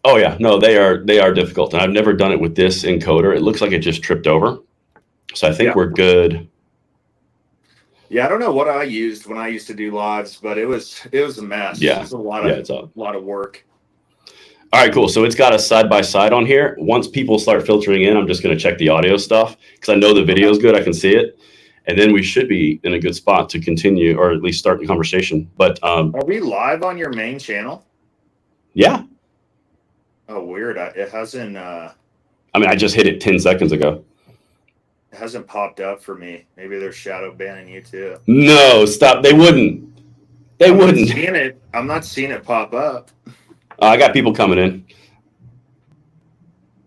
Oh yeah, no, they are difficult, and I've never done it with this encoder. It looks like it just tripped over, so I think Yeah. we're good. Yeah, I don't know what I used when I used to do lives, but it was a mess. It Yeah, was a lot yeah, of it's up. work. All right, cool. So it's got a side by side on here. Once people start filtering in, I'm just going to check the audio stuff because I know the video Okay. is good. I can see it, and then we should be in a good spot to continue, or at least start the conversation. But Are we live on your main channel? yeah, Oh, weird. It hasn't I mean, I just hit it 10 seconds ago. popped up for me. Maybe they're shadow banning you too. No, stop. They wouldn't. They I'm not wouldn't. seeing it. I'm not seeing it pop up. I got people coming in.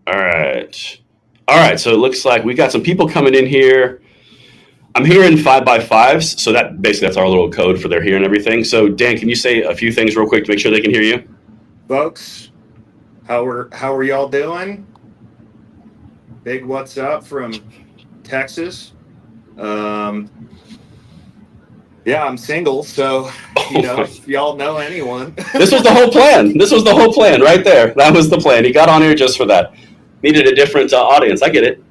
All right. All right. So it looks like we got some people coming in here. I'm hearing 5x5s. So that basically that's our little code for their hearing everything. So Dan, can you say a few things real quick to make sure they can hear you? Folks, how are y'all doing? Big what's up from Texas. Um yeah, I'm single, so Oh, if y'all know anyone. this was the whole plan. This was the whole plan right there. That was the plan. He got on here just for that. Needed a different audience. I get it.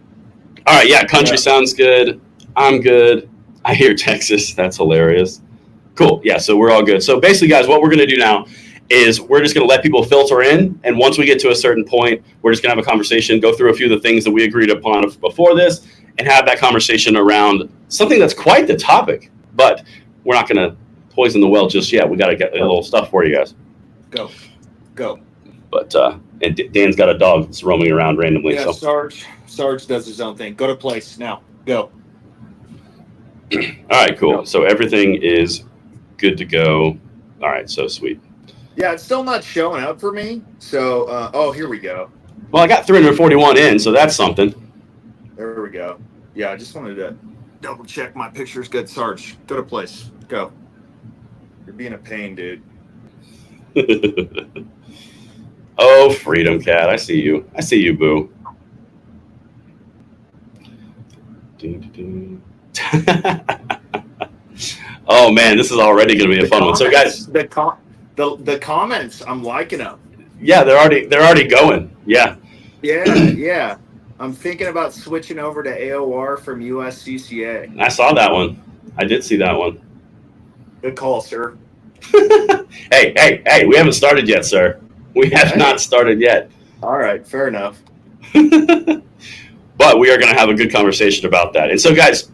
All right. Yeah. Country Yeah. sounds good. I'm good. I hear Texas. That's hilarious. Cool. Yeah. So we're all good. So basically, guys, what we're going to do now is we're just going to let people filter in. And once we get to a certain point, we're just going to have a conversation, go through a few of the things that we agreed upon before this, and have that conversation around something that's quite the topic. But we're not going to poison the well just yet. We got to get a little stuff for you guys. Go. Go. But and Dan's got a dog that's roaming around randomly. Yeah, So Sarge does his own thing. Go to place now. Go. all right, cool. Go. So everything is good to go. All right, so sweet. Yeah, it's still not showing up for me. So oh, here we go. Well, I got 341 in, so that's something. There we go. Yeah, I just wanted to double check my picture's good. Sarge, go to place. Go. You're being a pain, dude. Oh, Freedom Cat, I see you. I see you, boo. Oh man, this is already going to be a The fun one. So, comments, guys, the comments, I'm liking them. yeah, they're already going. Yeah, Yeah, yeah. I'm thinking about switching over to AOR from USCCA. I saw that one. I did see that one. Good call, sir. Hey, hey, hey, we haven't started yet, sir. We have Hey, not started yet. all right, fair enough. But we are going to have a good conversation about that. And so, guys,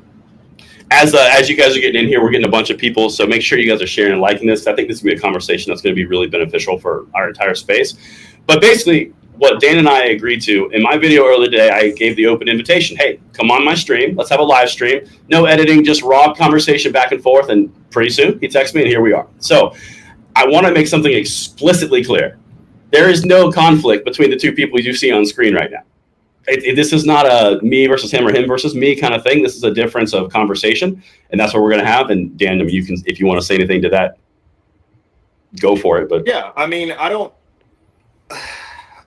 as you guys are getting in here, we're getting a bunch of people. So make sure you guys are sharing and liking this. I think this is going to be a conversation that's going to be really beneficial for our entire space. But basically, what Dan and I agreed to in my video earlier today, I gave the open invitation. Hey, come on my stream. Let's have a live stream. No editing, just raw conversation back and forth. And pretty soon he texts me, and here we are. So I want to make something explicitly clear. There is no conflict between the two people you see on screen right now. This is not a me versus him or him versus me kind of thing. This is a difference of conversation, and that's what we're going to have. And Dan, you can, if you want to say anything to that, go for it. But Yeah, I mean,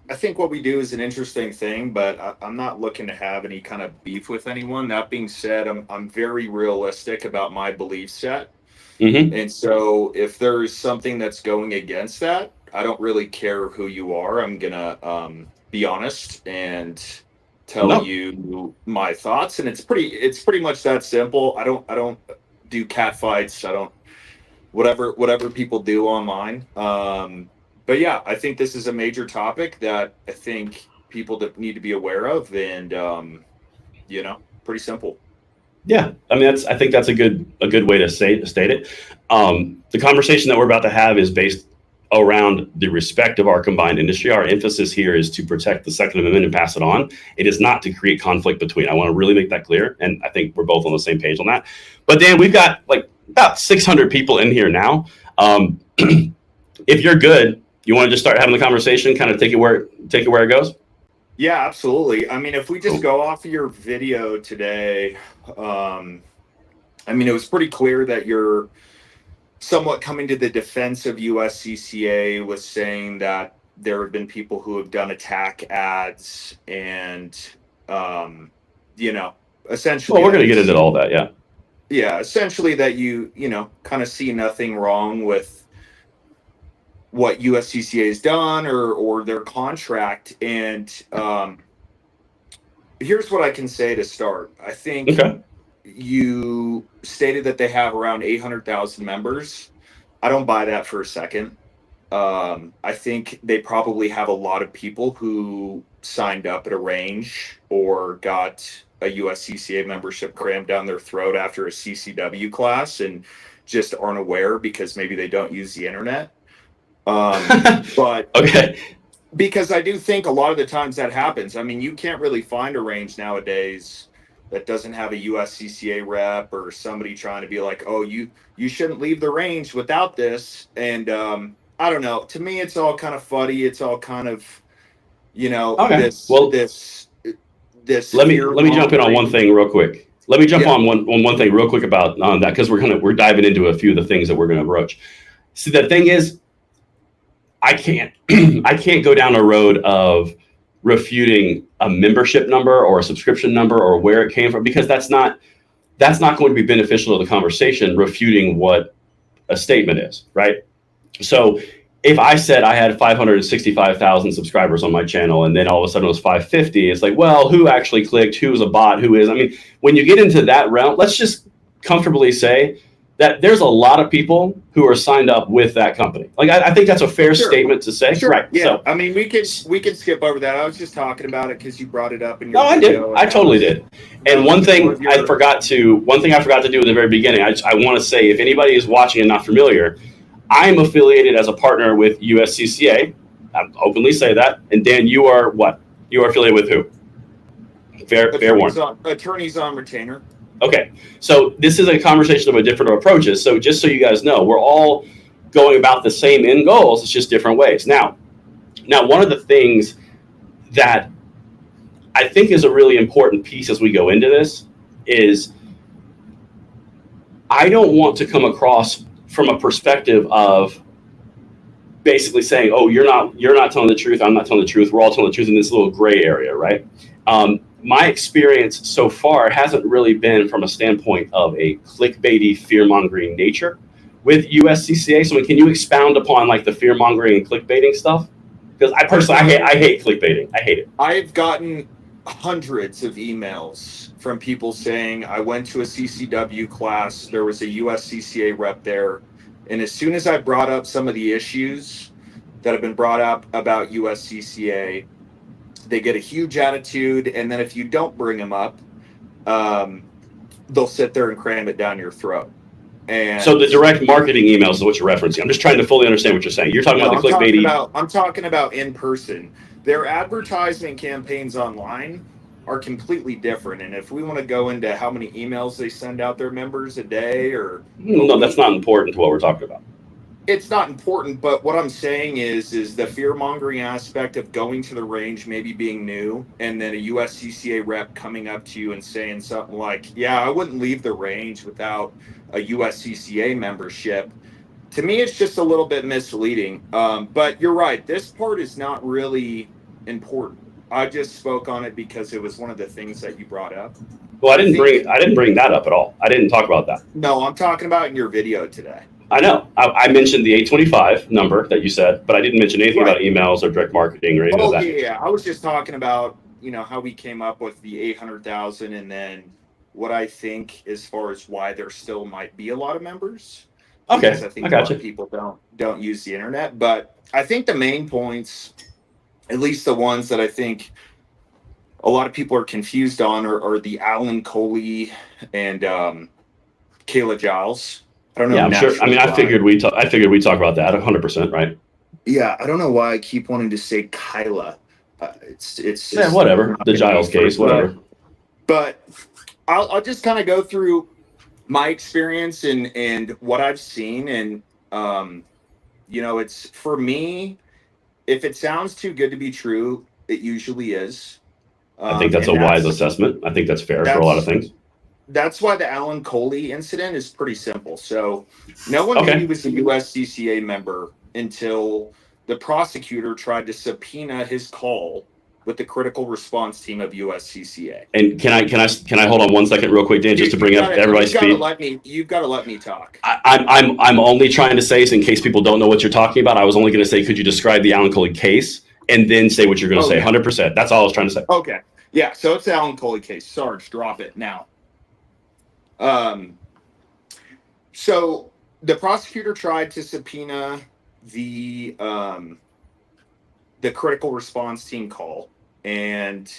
I think what we do is an interesting thing, but I'm not looking to have any kind of beef with anyone. That being said, I'm very realistic about my belief set. mm-hmm. And so if there's something that's going against that, I don't really care who you are. I'm gonna be honest and tell No, you my thoughts, and it's pretty much that simple. I don't do cat fights. I don't whatever people do online. But yeah, I think this is a major topic that I think people need to be aware of, and pretty simple. yeah, I mean I think that's a good way to state it. The conversation that we're about to have is based around the respect of our combined industry. Our emphasis here is to protect the Second Amendment and pass it on. It is not to create conflict between. I want to really make that clear, and I think we're both on the same page on that. But Dan, we've got like about 600 people in here now. If you're good, you want to just start having the conversation, kind of take it where it goes. Yeah, absolutely. I mean, if we just Cool. go off of your video today, um, I mean, it was pretty clear that you're somewhat coming to the defense of USCCA, was saying that there have been people who have done attack ads, and um, you know, Well, essentially we're that going to get into all that. Yeah. yeah, essentially that you kind of see nothing wrong with what USCCA has done or their contract. And here's what I can say to start. I think Okay. you stated that they have around 800,000 members. I don't buy that for a second. I think they probably have a lot of people who signed up at a range or got a USCCA membership crammed down their throat after a CCW class and just aren't aware because maybe they don't use the internet. But Okay. because I do think a lot of the times that happens. I mean, you can't really find a range nowadays that doesn't have a USCCA rep or somebody trying to be like, oh, you shouldn't leave the range without this. And I don't know. To me, it's all kind of fuddy. It's all kind of, Okay. this Well, this fear let me jump in on one mongering. thing real quick. Let me jump Yeah, on one thing real quick about that because we're diving into a few of the things that we're gonna broach. See, the thing is, I can't I can't go down a road of refuting a membership number or a subscription number or where it came from because that's not going to be beneficial to the conversation refuting what a statement is, right? So if I said I had 565,000 subscribers on my channel and then all of a sudden it was 550, it's like, well, who actually clicked? Who's a bot? Who is? I mean, when you get into that realm, let's just comfortably say that there's a lot of people who are signed up with that company. Like, I think that's a fair sure. statement to say. Sure. Right. Yeah. So, I mean, we can skip over that. I was just talking about it because you brought it up in no, your I did. video, I and totally did. that And was more of your. one thing I forgot to do in the very beginning, I want to say if anybody is watching and not familiar, I'm affiliated as a partner with USCCA. I openly say that. And Dan, you are what? You are affiliated with who? Fair warning. Attorneys on retainer. Okay. So this is a conversation of different approaches. So just so you guys know, we're all going about the same end goals. It's just different ways. Now, one of the things that I think is a really important piece as we go into this is I don't want to come across from a perspective of basically saying, "Oh, you're not telling the truth. I'm not telling the truth. We're all telling the truth in this little gray area," right? My experience so far hasn't really been from a standpoint of a clickbaity, fear-mongering nature with USCCA. So, can you expound upon like the fear-mongering and clickbaiting stuff? Because I personally, I hate clickbaiting. I hate it. I've gotten hundreds of emails from people saying, I went to a CCW class, there was a USCCA rep there. And as soon as I brought up some of the issues that have been brought up about USCCA, they get a huge attitude. And then if you don't bring them up, they'll sit there and cram it down your throat. And so the direct marketing emails is what you're referencing. I'm just trying to fully understand what you're saying. You're talking about the clickbaity. I'm talking about in person. Their advertising campaigns online are completely different. And if we want to go into how many emails they send out their members a day or no, that's not important to what we're talking about. It's not important, but what I'm saying is the fear mongering aspect of going to the range, maybe being new, and then a USCCA rep coming up to you and saying something like, yeah, I wouldn't leave the range without a USCCA membership. To me, it's just a little bit misleading. But you're right. This part is not really important. I just spoke on it because it was one of the things that you brought up. Well, I didn't bring that up at all. I didn't talk about that. No, I'm talking about in your video today. I know. I mentioned the 825 number that you said, but I didn't mention anything Right. about emails or direct marketing or anything of that. Yeah. I was just talking about, how we came up with the 800,000 and then what I think as far as why there still might be a lot of members. Okay, Because I think I a got lot you. of people don't use the internet. But I think the main points, at least the ones that I think a lot of people are confused on, are the Coley and Kayla Giles. I don't know. Yeah, I'm sure. I mean, why. I figured we'd talk about that 100%, right? Yeah, I don't know why I keep wanting to say Kyla. It's just whatever. The Giles case, whatever. But I'll just kind of go through my experience and what I've seen, and it's for me. If it sounds too good to be true, it usually is. I think that's a wise assessment. I think that's fair for a lot of things. That's why the Alan Coley incident is pretty simple. So no one knew he was a USCCA member until the prosecutor tried to subpoena his call with the critical response team of USCCA. And can I hold on one second real quick, Dan, just to bring up everybody's speed? You've got to let me talk. I'm only trying to say, in case people don't know what you're talking about, I was only going to say, could you describe the Alan Coley case and then say what you're going to say? 100%. That's all I was trying to say. Okay. Yeah. So it's the Alan Coley case. Sarge, drop it now. So the prosecutor tried to subpoena the critical response team call, and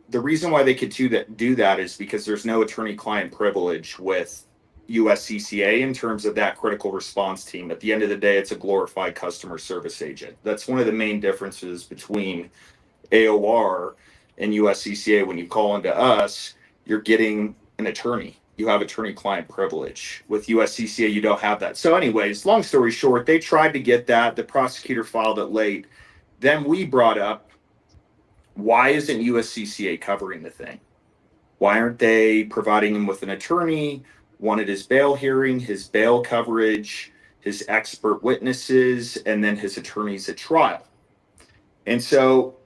the reason why they could do that is because there's no attorney-client privilege with USCCA in terms of that critical response team. At the end of the day, it's a glorified customer service agent. That's one of the main differences between AOR and USCCA. When you call into us, you're getting an attorney. You have attorney-client privilege. With USCCA, you don't have that. So anyways, long story short, they tried to get that. The prosecutor filed it late. Then we brought up, why isn't USCCA covering the thing? Why aren't they providing him with an attorney? Wanted his bail hearing, his bail coverage, his expert witnesses, and then his attorneys at trial. And so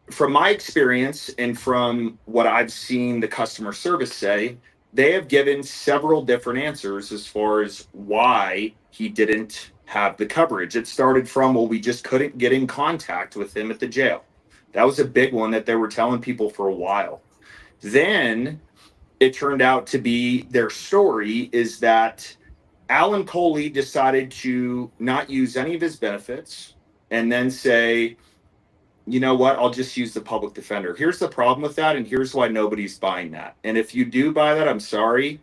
from my experience and from what I've seen the customer service say, they have given several different answers as far as why he didn't have the coverage. It started from, well, we just couldn't get in contact with him at the jail. That was a big one that they were telling people for a while. Then it turned out to be, their story is that Alan Coley decided to not use any of his benefits and then say, you know what, I'll just use the public defender. Here's the problem with that, and here's why nobody's buying that. And if you do buy that, I'm sorry,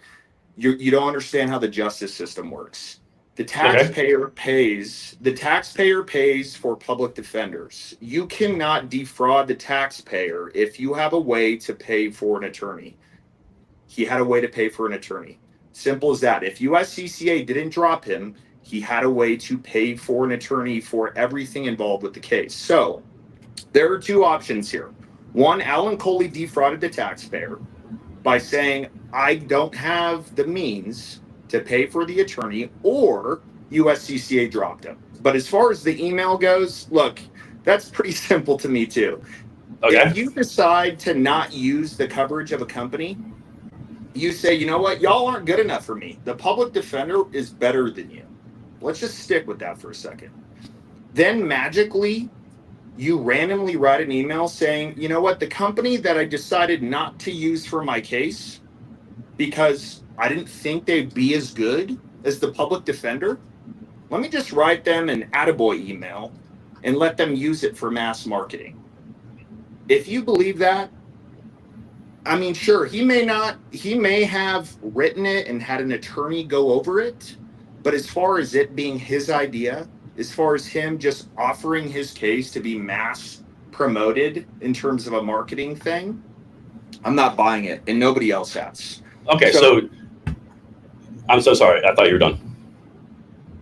you don't understand how the justice system works. The taxpayer pays. The taxpayer pays for public defenders. You cannot defraud the taxpayer if you have a way to pay for an attorney. He had a way to pay for an attorney. Simple as that. If USCCA didn't drop him, he had a way to pay for an attorney for everything involved with the case. So there are two options here. One, Alan Coley defrauded the taxpayer by saying, I don't have the means to pay for the attorney, or USCCA dropped him. But as far as the email goes, look, that's pretty simple to me too. Okay. If you decide to not use the coverage of a company, you say, you know what, y'all aren't good enough for me. The public defender is better than you. Let's just stick with that for a second. Then magically, you randomly write an email saying, you know what, the company that I decided not to use for my case because I didn't think they'd be as good as the public defender, let me just write them an attaboy email and let them use it for mass marketing. If you believe that, I mean, sure, he may have written it and had an attorney go over it, but as far as it being his idea, as far as him just offering his case to be mass promoted in terms of a marketing thing, I'm not buying it, and nobody else has. Okay, so I'm so sorry. I thought you were done.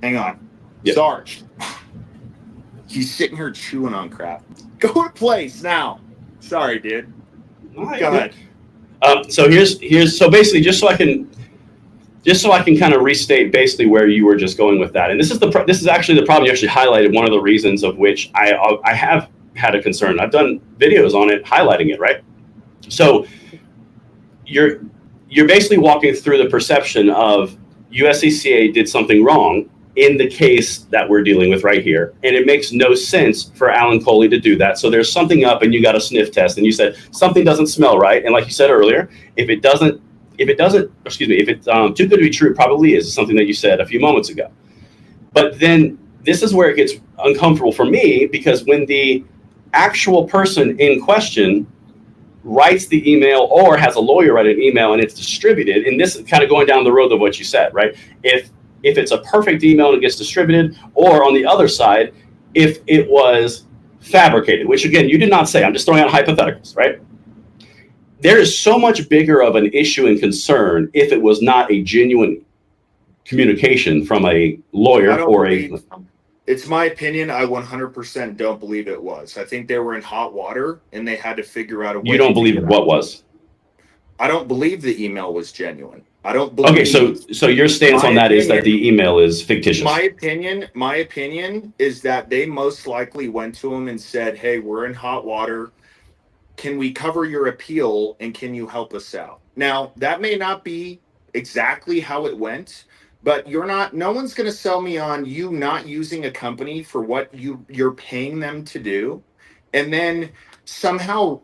Hang on. Yep. Sarge. He's sitting here chewing on crap. Go to place now. Sorry, dude. Go ahead. So here's so basically just so I can kind of restate basically where you were just going with that. And this is actually the problem you actually highlighted, one of the reasons of which I have had a concern. I've done videos on it highlighting it, right? So you're basically walking through the perception of USCCA did something wrong in the case that we're dealing with right here. And it makes no sense for Alan Coley to do that. So there's something up and you got a sniff test and you said something doesn't smell right. And like you said earlier, if it's too good to be true, it probably is, something that you said a few moments ago. But then this is where it gets uncomfortable for me, because when the actual person in question writes the email or has a lawyer write an email and it's distributed, and this is kind of going down the road of what you said, right? If it's a perfect email and it gets distributed, or on the other side, if it was fabricated, which again, you did not say, I'm just throwing out hypotheticals, right? There is so much bigger of an issue and concern if it was not a genuine communication from a lawyer or It's my opinion. I 100% don't believe it was. I think they were in hot water and they had to figure out a way. You don't believe what was? I don't believe the email was genuine. I don't believe. Okay, so your stance on My that is that the email is fictitious. my My my opinion is that they most likely went to him and said, "Hey, we're in hot water. Can we cover your appeal and can you help us out?" Now, that may not be exactly how it went, but no one's going to sell me on you not using a company for what you're paying them to do, and then somehow,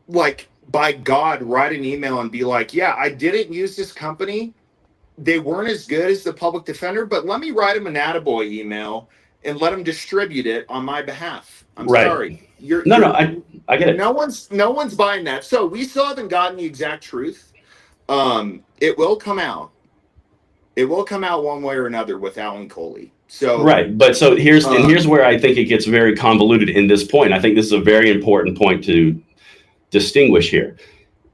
like, by God, write an email and be like, "Yeah, I didn't use this company. They weren't as good as the public defender, but let me write them an attaboy email and let them distribute it on my behalf." I'm right. sorry. You're No, no, you're I get it. no one's buying that. So we still haven't gotten the exact truth. It will come out. It will come out one way or another with Alan Coley. So Right. But so here's um, where I think it gets very convoluted in this point. I think this is a very important point to distinguish here.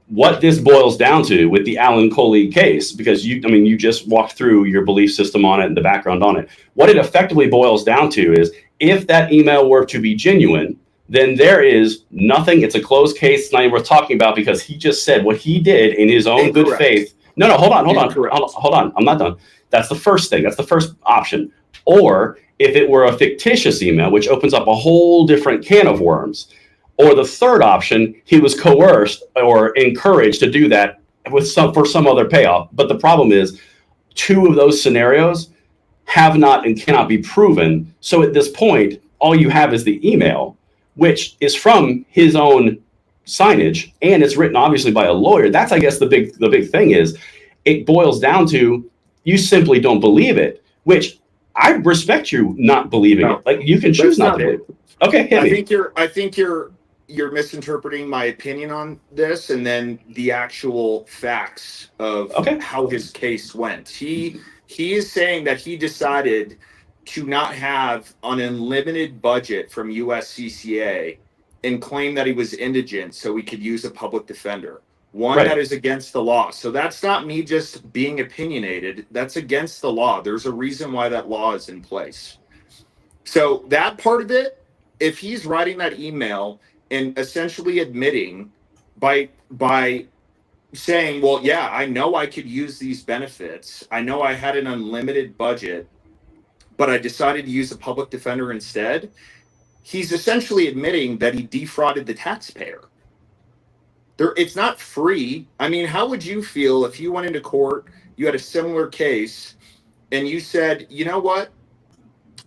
What this boils down to with the Alan Coley case, because you just walked through your belief system on it and the background on it. What it effectively boils down to is if that email were to be genuine, then there is nothing. It's a closed case. It's not even worth talking about because he just said what he did in his own good incorrect. faith. No, no, Incorrect. hold on. I'm not done. That's the first thing. That's the first option. Or if it were a fictitious email, which opens up a whole different can of worms. Or the third option, he was coerced or encouraged to do that for some other payoff. But the problem is, two of those scenarios have not and cannot be proven. So at this point, all you have is the email, which is from his own signage, and it's written obviously by a lawyer. That's, I guess, the big thing is it boils down to you simply don't believe it, which I respect you not believing it. No, Like you can choose that's not to not believe it. it. Okay, hit me. I think you're misinterpreting my opinion on this and then the actual facts of Okay. how his case went. He is saying that he decided to not have an unlimited budget from USCCA and claim that he was indigent so he could use a public defender. One, that Right. is against the law. So that's not me just being opinionated. That's against the law. There's a reason why that law is in place. So that part of it, if he's writing that email and essentially admitting by saying, "Well, yeah, I know I could use these benefits. I know I had an unlimited budget, but I decided to use a public defender instead." He's essentially admitting that he defrauded the taxpayer. It's not free. I mean, how would you feel if you went into court, you had a similar case, and you said, "You know what?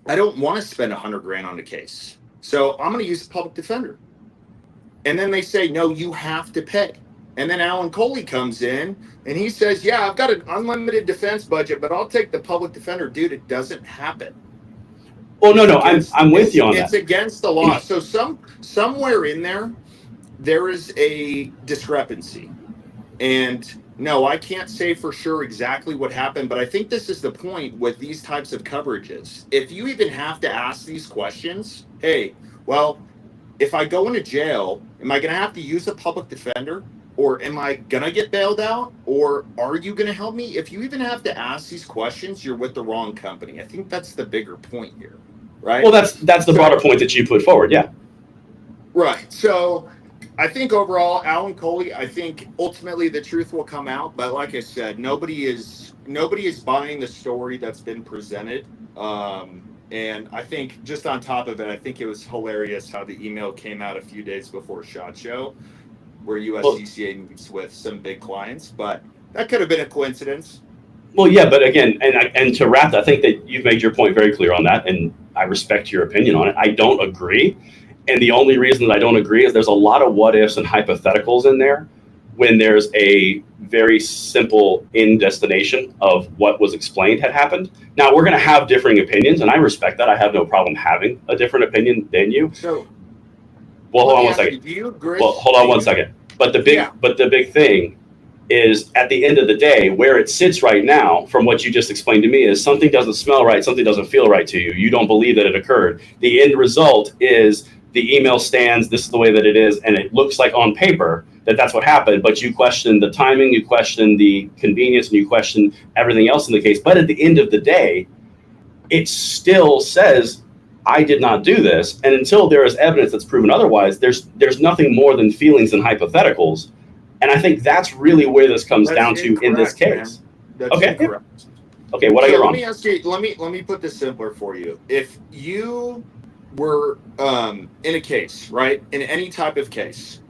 I don't want to spend 100 grand on a case, so I'm going to use a public defender." And then they say, "No, you have to pay." And then Alan Coley comes in and he says, "Yeah, I've got an unlimited defense budget, but I'll take the public defender." Dude, it doesn't happen. Well, no, I'm with you on It's that. against the law. So somewhere in there is a discrepancy. And no, I can't say for sure exactly what happened, but I think this is the point with these types of coverages. If you even have to ask these questions, hey, well, if I go into jail, am I going to have to use a public defender? Or am I going to get bailed out? Or are you going to help me? If you even have to ask these questions, you're with the wrong company. I think that's the bigger point here, right? Well, that's the broader point that you put forward. Yeah. Right. So I think overall, Alan Coley, I think ultimately the truth will come out. But like I said, nobody is buying the story that's been presented. And I think just on top of it, I think it was hilarious how the email came out a few days before SHOT Show, where USCCA meets with some big clients. But that could have been a coincidence. Well, yeah, but again, and to wrap, I think that you've made your point very clear on that, and I respect your opinion on it. I don't agree, and the only reason that I don't agree is there's a lot of what ifs and hypotheticals in there when there's a very simple end destination of what was explained had happened. Now we're going to have differing opinions, and I respect that. I have no problem having a different opinion than you. So, well, hold on one second. Do you agree? Well, hold on one second. But the big thing is at the end of the day, where it sits right now, from what you just explained to me, is something doesn't smell right, something doesn't feel right to you. You don't believe that it occurred. The end result is the email stands, this is the way that it is, and it looks like on paper that that's what happened, but you question the timing, you question the convenience, and you question everything else in the case. But at the end of the day, it still says, I did not do this. And until there is evidence that's proven otherwise, there's nothing more than feelings and hypotheticals. And I think that's really where this comes down to in this case. That's Okay. incorrect. Okay, what are you Let wrong? me ask you. Let me put this simpler for you. If you were in a case, right, in any type of case,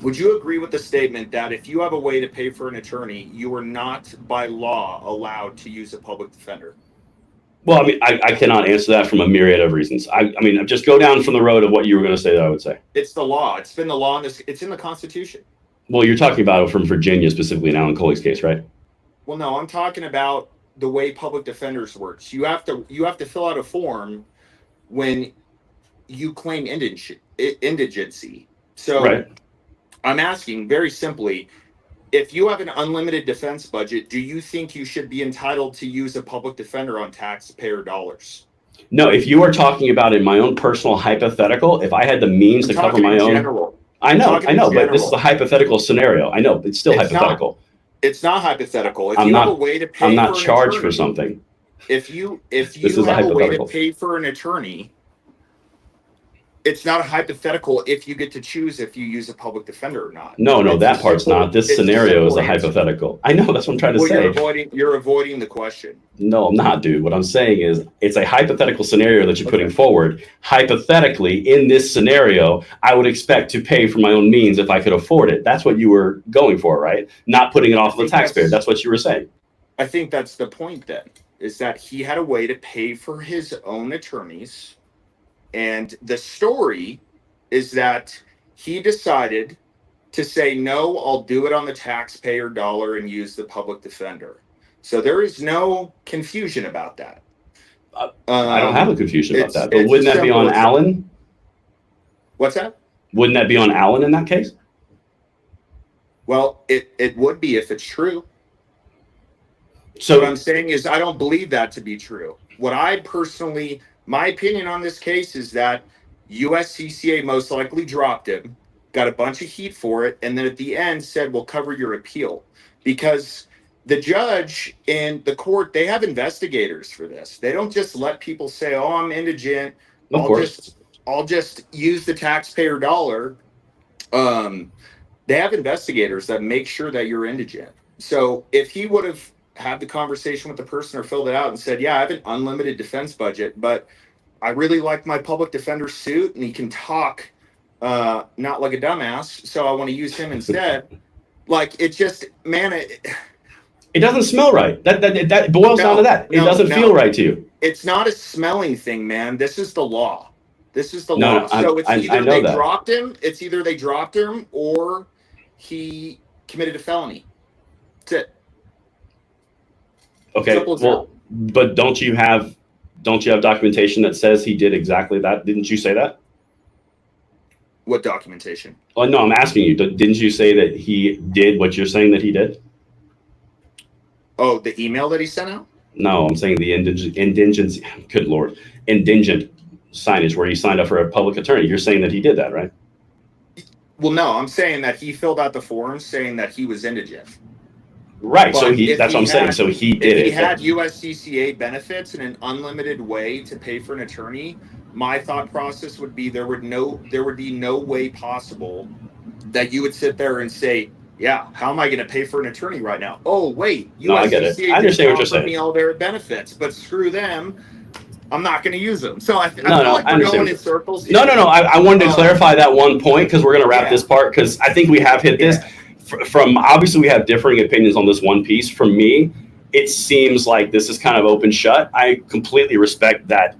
would you agree with the statement that if you have a way to pay for an attorney, you are not by law allowed to use a public defender? Well, I mean, I cannot answer that from a myriad of reasons. I mean, just go down from the road of what you were going to say that I would say. It's the law. It's been the law in this. It's in the Constitution. Well, you're talking about it from Virginia, specifically in Alan Coley's case, right? Well, no, I'm talking about the way public defenders works. You have to fill out a form when you claim indigency. So Right. I'm asking very simply, if you have an unlimited defense budget, do you think you should be entitled to use a public defender on taxpayer dollars? No, if you are talking about in my own personal hypothetical, if I had the means I'm to cover talking in my own, general. I I'm know, talking in but this is a general. hypothetical scenario. I know, it's still It's not. hypothetical. It's not hypothetical. If I'm you have a not, way to I'm pay not for an charged for attorney, something. if This you is a have a way to hypothetical. pay for an attorney, it's not a hypothetical if you get to choose if you use a public defender or not. No, It's a that part's simple. not. This It's a scenario is simple a answer. hypothetical. I know, that's what I'm trying to Well, say. you're avoiding the question. No, I'm not, dude. What I'm saying is it's a hypothetical scenario that you're putting Okay. forward. Hypothetically, in this scenario, I would expect to pay for my own means if I could afford it. That's what you were going for, right? Not putting it I off of the think taxpayer. That's what you were saying. I think that's the point then, is that he had a way to pay for his own attorneys. And the story is that he decided to say, no, I'll do it on the taxpayer dollar and use the public defender. So there is no confusion about that. I don't have a confusion about that. But It's wouldn't as that be simple on as that. Alan? What's that? Wouldn't that be on Alan in that case? Well, it would be if it's true. What So, I'm saying is I don't believe that to be true. My opinion on this case is that USCCA most likely dropped him, got a bunch of heat for it, and then at the end said, we'll cover your appeal. Because the judge and the court, they have investigators for this. They don't just let people say, oh, I'm indigent. of course. I'll just use the taxpayer dollar. They have investigators that make sure that you're indigent. So if he would have had the conversation with the person or filled it out and said, yeah, I have an unlimited defense budget, but I really like my public defender suit and he can talk not like a dumbass, so I want to use him instead. Like, it just, man, It doesn't smell right. That boils down to that. It doesn't feel right to you. it's not a smelling thing, man. This is the law. This is the No, law. So it's I either know they that. dropped him, or he committed a felony. That's it. Okay, Simple as well, but don't you have documentation that says he did exactly that? Didn't you say that? What documentation? Oh no, I'm asking you. Didn't you say that he did what you're saying that he did? Oh, the email that he sent out? No, I'm saying the indigent. Good Lord, indigent signage where he signed up for a public attorney. You're saying that he did that, right? Well, no, I'm saying that he filled out the form saying that he was indigent. Right. But So if that's what I'm saying. So he did If he it. had USCCA benefits and an unlimited way to pay for an attorney, my thought process would be there would be no way possible that you would sit there and say, yeah, how am I going to pay for an attorney right now? Oh, wait, No, I get it. USCCA I understand what you're just offered saying. me all their benefits, but screw them. I'm not going to use them. So I feel No, like I we're understand. going in circles here. No. I wanted to clarify that one point because we're going to wrap Yeah. this part because I think we have hit this. From obviously we have differing opinions on this one piece. For me, it seems like this is kind of open shut. I completely respect that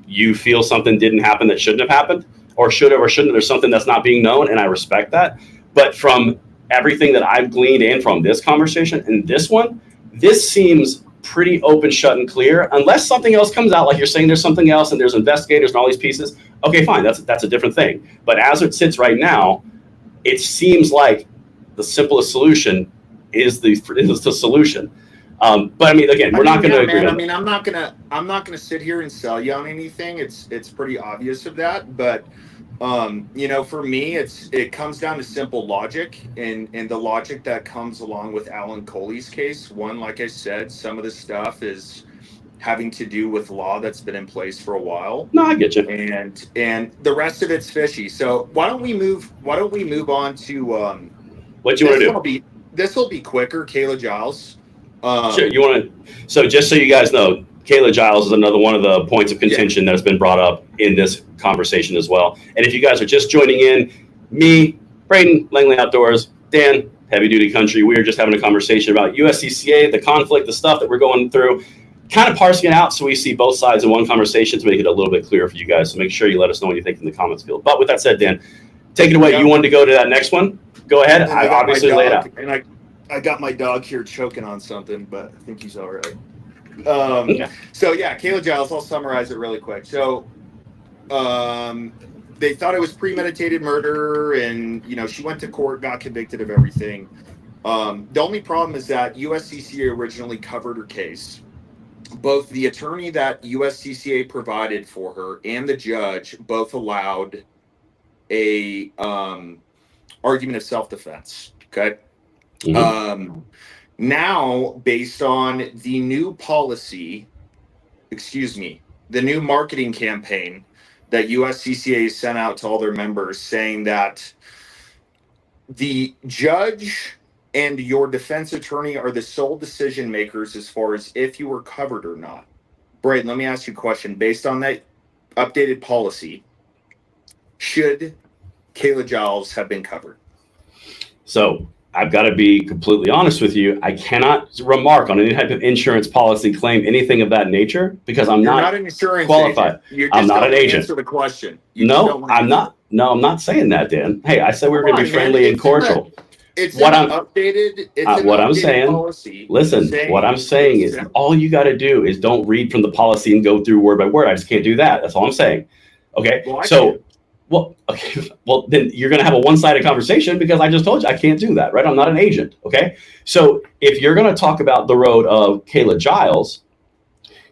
you feel something didn't happen that shouldn't have happened, or should have or shouldn't have. There's something that's not being known, and I respect that. But from everything that I've gleaned in from this conversation and this one, this seems pretty open, shut, and clear. Unless something else comes out, like you're saying, there's something else, and there's investigators and all these pieces. Okay, fine, that's a different thing. But as it sits right now, it seems like the simplest solution is the solution. But I mean, again, we're not going to agree on that. I mean, I'm not gonna sit here and sell you on anything. It's pretty obvious of that. But for me, it comes down to simple logic, and the logic that comes along with Alan Coley's case. One, like I said, some of the stuff is having to do with law that's been in place for a while. No, I get you. And the rest of it's fishy. So why don't we move on to what you want to do? This will be quicker. Kayla Giles. Sure. You want to? So just so you guys know, Kayla Giles is another one of the points of contention that has been brought up in this conversation as well. And if you guys are just joining in, me, Braden, Langley Outdoors, Dan, Heavy Duty Country, we are just having a conversation about USCCA, the conflict, the stuff that we're going through, kind of parsing it out so we see both sides in one conversation to make it a little bit clearer for you guys. So make sure you let us know what you think in the comments field. But with that said, Dan, take it away. Yep. You wanted to go to that next one? Go ahead. I obviously lay it out. And I got my dog here choking on something, but I think he's all right. Okay. So yeah, Kayla Giles, I'll summarize it really quick. So they thought it was premeditated murder, and she went to court, got convicted of everything. The only problem is that USCCA originally covered her case. Both the attorney that USCCA provided for her and the judge both allowed a argument of self-defense. Okay. Mm-hmm. Now, based on the new policy, the new marketing campaign that USCCA sent out to all their members, saying that the judge and your defense attorney are the sole decision makers as far as if you were covered or not. Braden, let me ask you a question. Based on that updated policy, should Kayla Giles have been covered? So I've got to be completely honest with you. I cannot remark on any type of insurance policy claim, anything of that nature, because I'm not an insurance qualified. I'm not an agent. Answer the question. No, I'm not. No, I'm not saying that, Dan. Hey, I said we were going to be friendly and cordial. It's what I'm updated. What I'm saying. Policy listen, what I'm saying is all you got to do is don't read from the policy and go through word by word. I just can't do that. That's all I'm saying. Okay. Well, then you're going to have a one-sided conversation because I just told you I can't do that, right? I'm not an agent. Okay. So if you're going to talk about the road of Kayla Giles,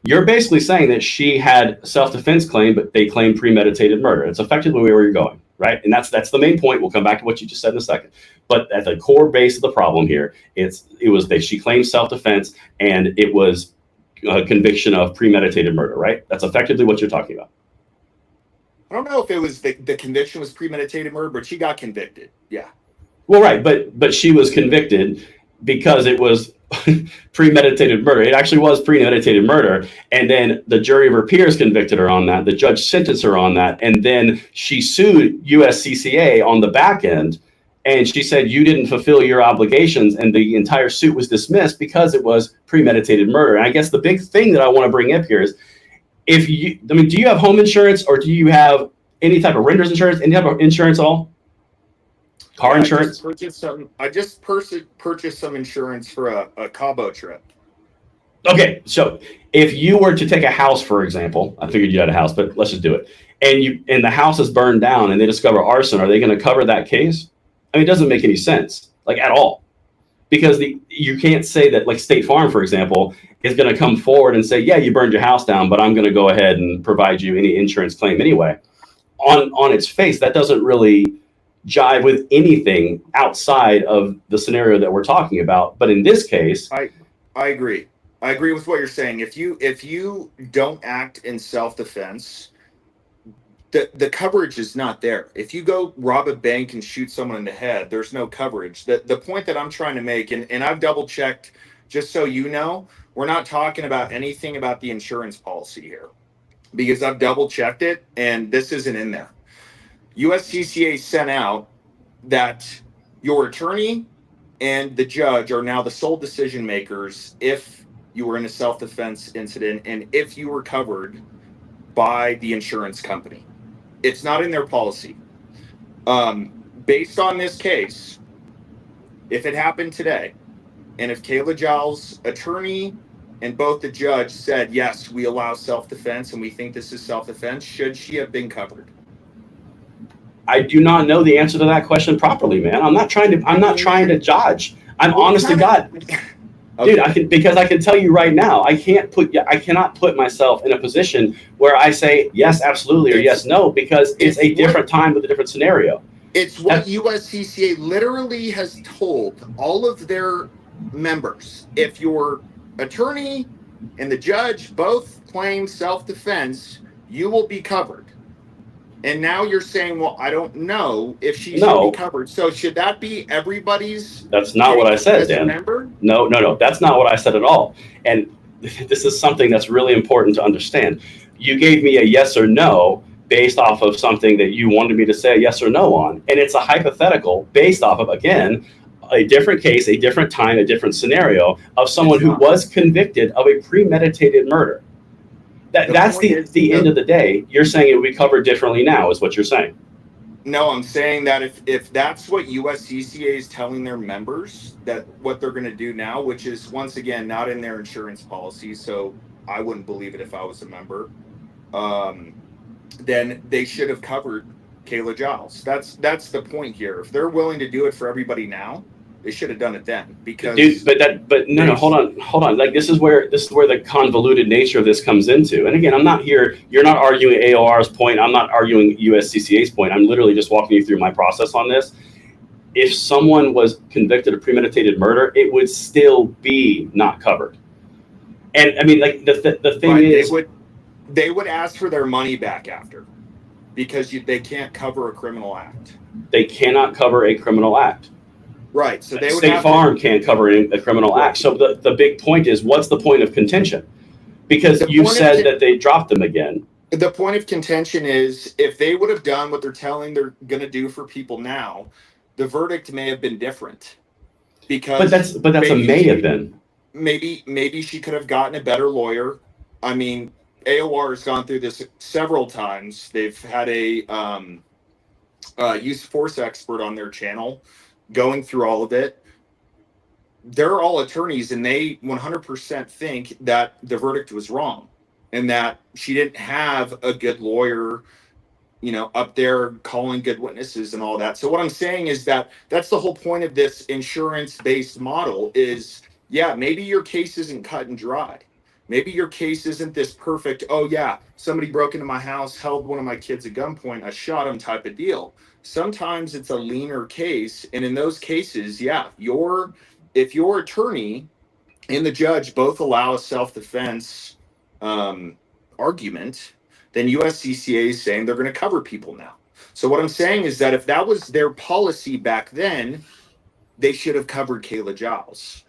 you're basically saying that she had self-defense claim, but they claim premeditated murder. It's effectively where you're going, right? And that's the main point. We'll come back to what you just said in a second. But at the core base of the problem here, it was that she claimed self-defense and it was a conviction of premeditated murder, right? That's effectively what you're talking about. I don't know if it was the conviction was premeditated murder, but she got convicted. Yeah. Well, right, but she was convicted because it was premeditated murder. It actually was premeditated murder, and then the jury of her peers convicted her on that. The judge sentenced her on that, and then she sued USCCA on the back end, and she said you didn't fulfill your obligations, and the entire suit was dismissed because it was premeditated murder. And I guess the big thing that I want to bring up here is, do you have home insurance, or do you have any type of renter's insurance? Any type of insurance at all? Car insurance? I just purchased some insurance for a Cabo trip. Okay, so if you were to take a house, for example, I figured you had a house, but let's just do it. And the house is burned down and they discover arson, are they going to cover that case? I mean, it doesn't make any sense, like at all. Because you can't say that, like State Farm, for example, is going to come forward and say, yeah, you burned your house down, but I'm going to go ahead and provide you any insurance claim anyway. On its face, that doesn't really jive with anything outside of the scenario that we're talking about. But in this case, I agree. I agree with what you're saying. If you don't act in self-defense, the coverage is not there. If you go rob a bank and shoot someone in the head, there's no coverage. The point that I'm trying to make, and I've double checked, just so you know, we're not talking about anything about the insurance policy here, because I've double checked it and this isn't in there. USCCA sent out that your attorney and the judge are now the sole decision makers if you were in a self-defense incident and if you were covered by the insurance company. It's not in their policy. Based on this case, if it happened today, and if Kayla Giles' attorney and both the judge said, yes, we allow self-defense and we think this is self-defense, should she have been covered? I do not know the answer to that question properly, man. I'm not trying to judge. I'm honest to God. Okay. Dude, because I can tell you right now, I cannot put myself in a position where I say yes, absolutely, or yes, no, because it's a different time with a different scenario. It's what USCCA literally has told all of their members. If your attorney and the judge both claim self-defense, you will be covered. And now you're saying, well, I don't know if she should be No, covered. So should that be everybody's that's not what I take said, as a Dan. member? No, no, no. That's not what I said at all. And this is something that's really important to understand. You gave me a yes or no based off of something that you wanted me to say a yes or no on. And it's a hypothetical based off of, again, a different case, a different time, a different scenario of someone It's who not. was convicted of a premeditated murder. The That's point is, the end of the day. You're saying it would be covered differently now, is what you're saying. no, I'm saying that if that's what USCCA is telling their members, that what they're going to do now, which is once again not in their insurance policy, so I wouldn't believe it if I was a member. Um, then they should have covered Kayla Giles. That's the point here. If they're willing to do it for everybody now, they should have done it then, Dude, because but no, no, they hold on. Like this is where the convoluted nature of this comes into. And again, I'm not here. You're not arguing AOR's point. I'm not arguing USCCA's point. I'm literally just walking you through my process on this. If someone was convicted of premeditated murder, it would still be not covered. And I mean, like the thing but is, they would ask for their money back after, because they can't cover a criminal act. they cannot cover a criminal act. Right. So they would State have Farm can't cover a criminal act. So the big point is, what's the point of contention? Because the you point of said that they dropped them again. the point of contention is, if they would have done what they're telling they're going to do for people now, the verdict may have been different, But because that's a maybe may have she been. maybe she could have gotten a better lawyer. I mean, AOR has gone through this several times. They've had a use of force expert on their channel going through all of it. They're all attorneys, and they 100% think that the verdict was wrong, and that she didn't have a good lawyer, up there calling good witnesses and all that. So what I'm saying is that that's the whole point of this insurance-based model is, yeah, maybe your case isn't cut and dry. Maybe your case isn't this perfect, oh yeah, somebody broke into my house, held one of my kids at gunpoint, I shot him type of deal. Sometimes it's a leaner case, and in those cases, yeah, if your attorney and the judge both allow a self-defense argument, then USCCA is saying they're going to cover people now. So what I'm saying is that if that was their policy back then, they should have covered Kayla Giles.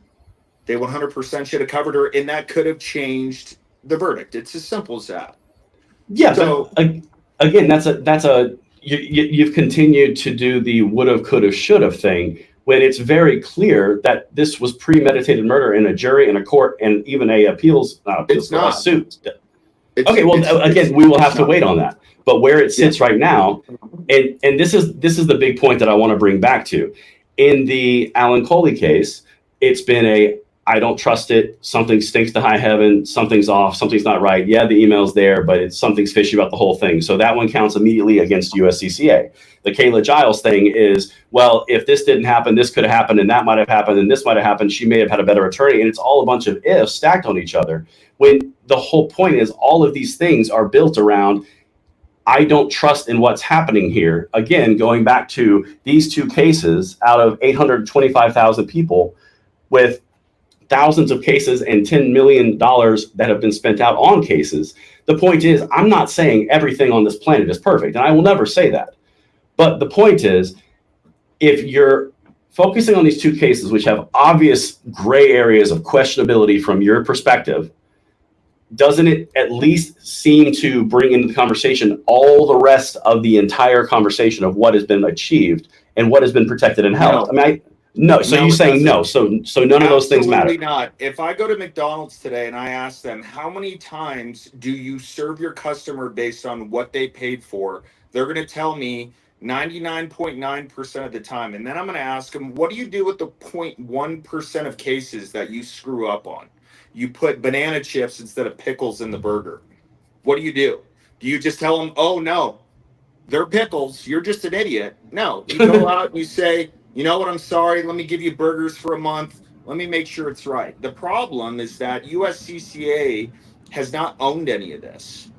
They 100% should have covered her, and that could have changed the verdict. It's as simple as that. Yeah, So but again, you've continued to do the would have, could have, should have thing when it's very clear that this was premeditated murder in a jury, in a court, and even a it's a not. suit. It's, Okay, well, again, we will have to wait on that. But where it sits right now, and this is the big point that I want to bring back to. In the Alan Coley case, it's been I don't trust it. Something stinks to high heaven. Something's off. Something's not right. Yeah, the email's there, but something's fishy about the whole thing. So that one counts immediately against USCCA. The Kayla Giles thing is, well, if this didn't happen, this could have happened, and that might have happened, and this might have happened. She may have had a better attorney, and it's all a bunch of ifs stacked on each other. When the whole point is, all of these things are built around, I don't trust in what's happening here. Again, going back to these two cases out of 825,000 people with thousands of cases and $10 million that have been spent out on cases. The point is, I'm not saying everything on this planet is perfect, and I will never say that. But the point is, if you're focusing on these two cases, which have obvious gray areas of questionability from your perspective, doesn't it at least seem to bring into the conversation all the rest of the entire conversation of what has been achieved and what has been protected and held? No. I mean, no. So No, you're it saying no. doesn't. So none of those things matter. Absolutely not. If I go to McDonald's today and I ask them, how many times do you serve your customer based on what they paid for? They're going to tell me 99.9% of the time. And then I'm going to ask them, what do you do with the 0.1% of cases that you screw up on? You put banana chips instead of pickles in the burger. What do? Do you just tell them, oh no, they're pickles, you're just an idiot? No, you go out and you say, you know what, I'm sorry, let me give you burgers for a month, let me make sure it's right. The problem is that USCCA has not owned any of this.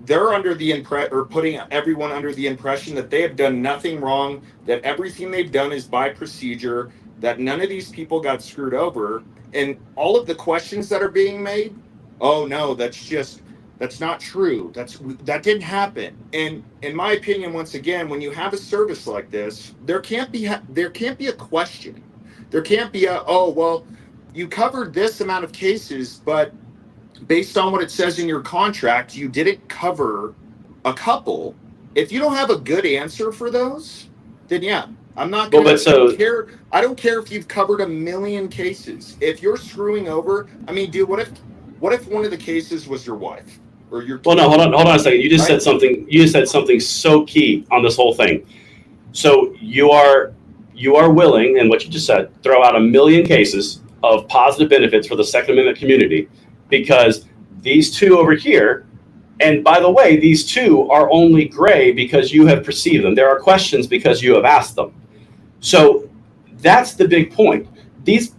They're under the putting everyone under the impression that they have done nothing wrong, that everything they've done is by procedure, that none of these people got screwed over. And all of the questions that are being made, oh no, that's That's not true. That didn't happen. And in my opinion, once again, when you have a service like this, there can't be a question. There can't be a, oh well, you covered this amount of cases, but based on what it says in your contract, you didn't cover a couple. If you don't have a good answer for those, then yeah, I'm not Well, gonna. but so I don't care if you've covered a million cases. If you're screwing over, I mean, dude, what if one of the cases was your wife or your well, kid? no, hold on a second. You just Right? said something. You just said something so key on this whole thing. So you are willing, and what you just said, throw out a million cases of positive benefits for the Second Amendment community because these two over here, and by the way, these two are only gray because you have perceived them. There are questions because you have asked them. So that's the big point. These,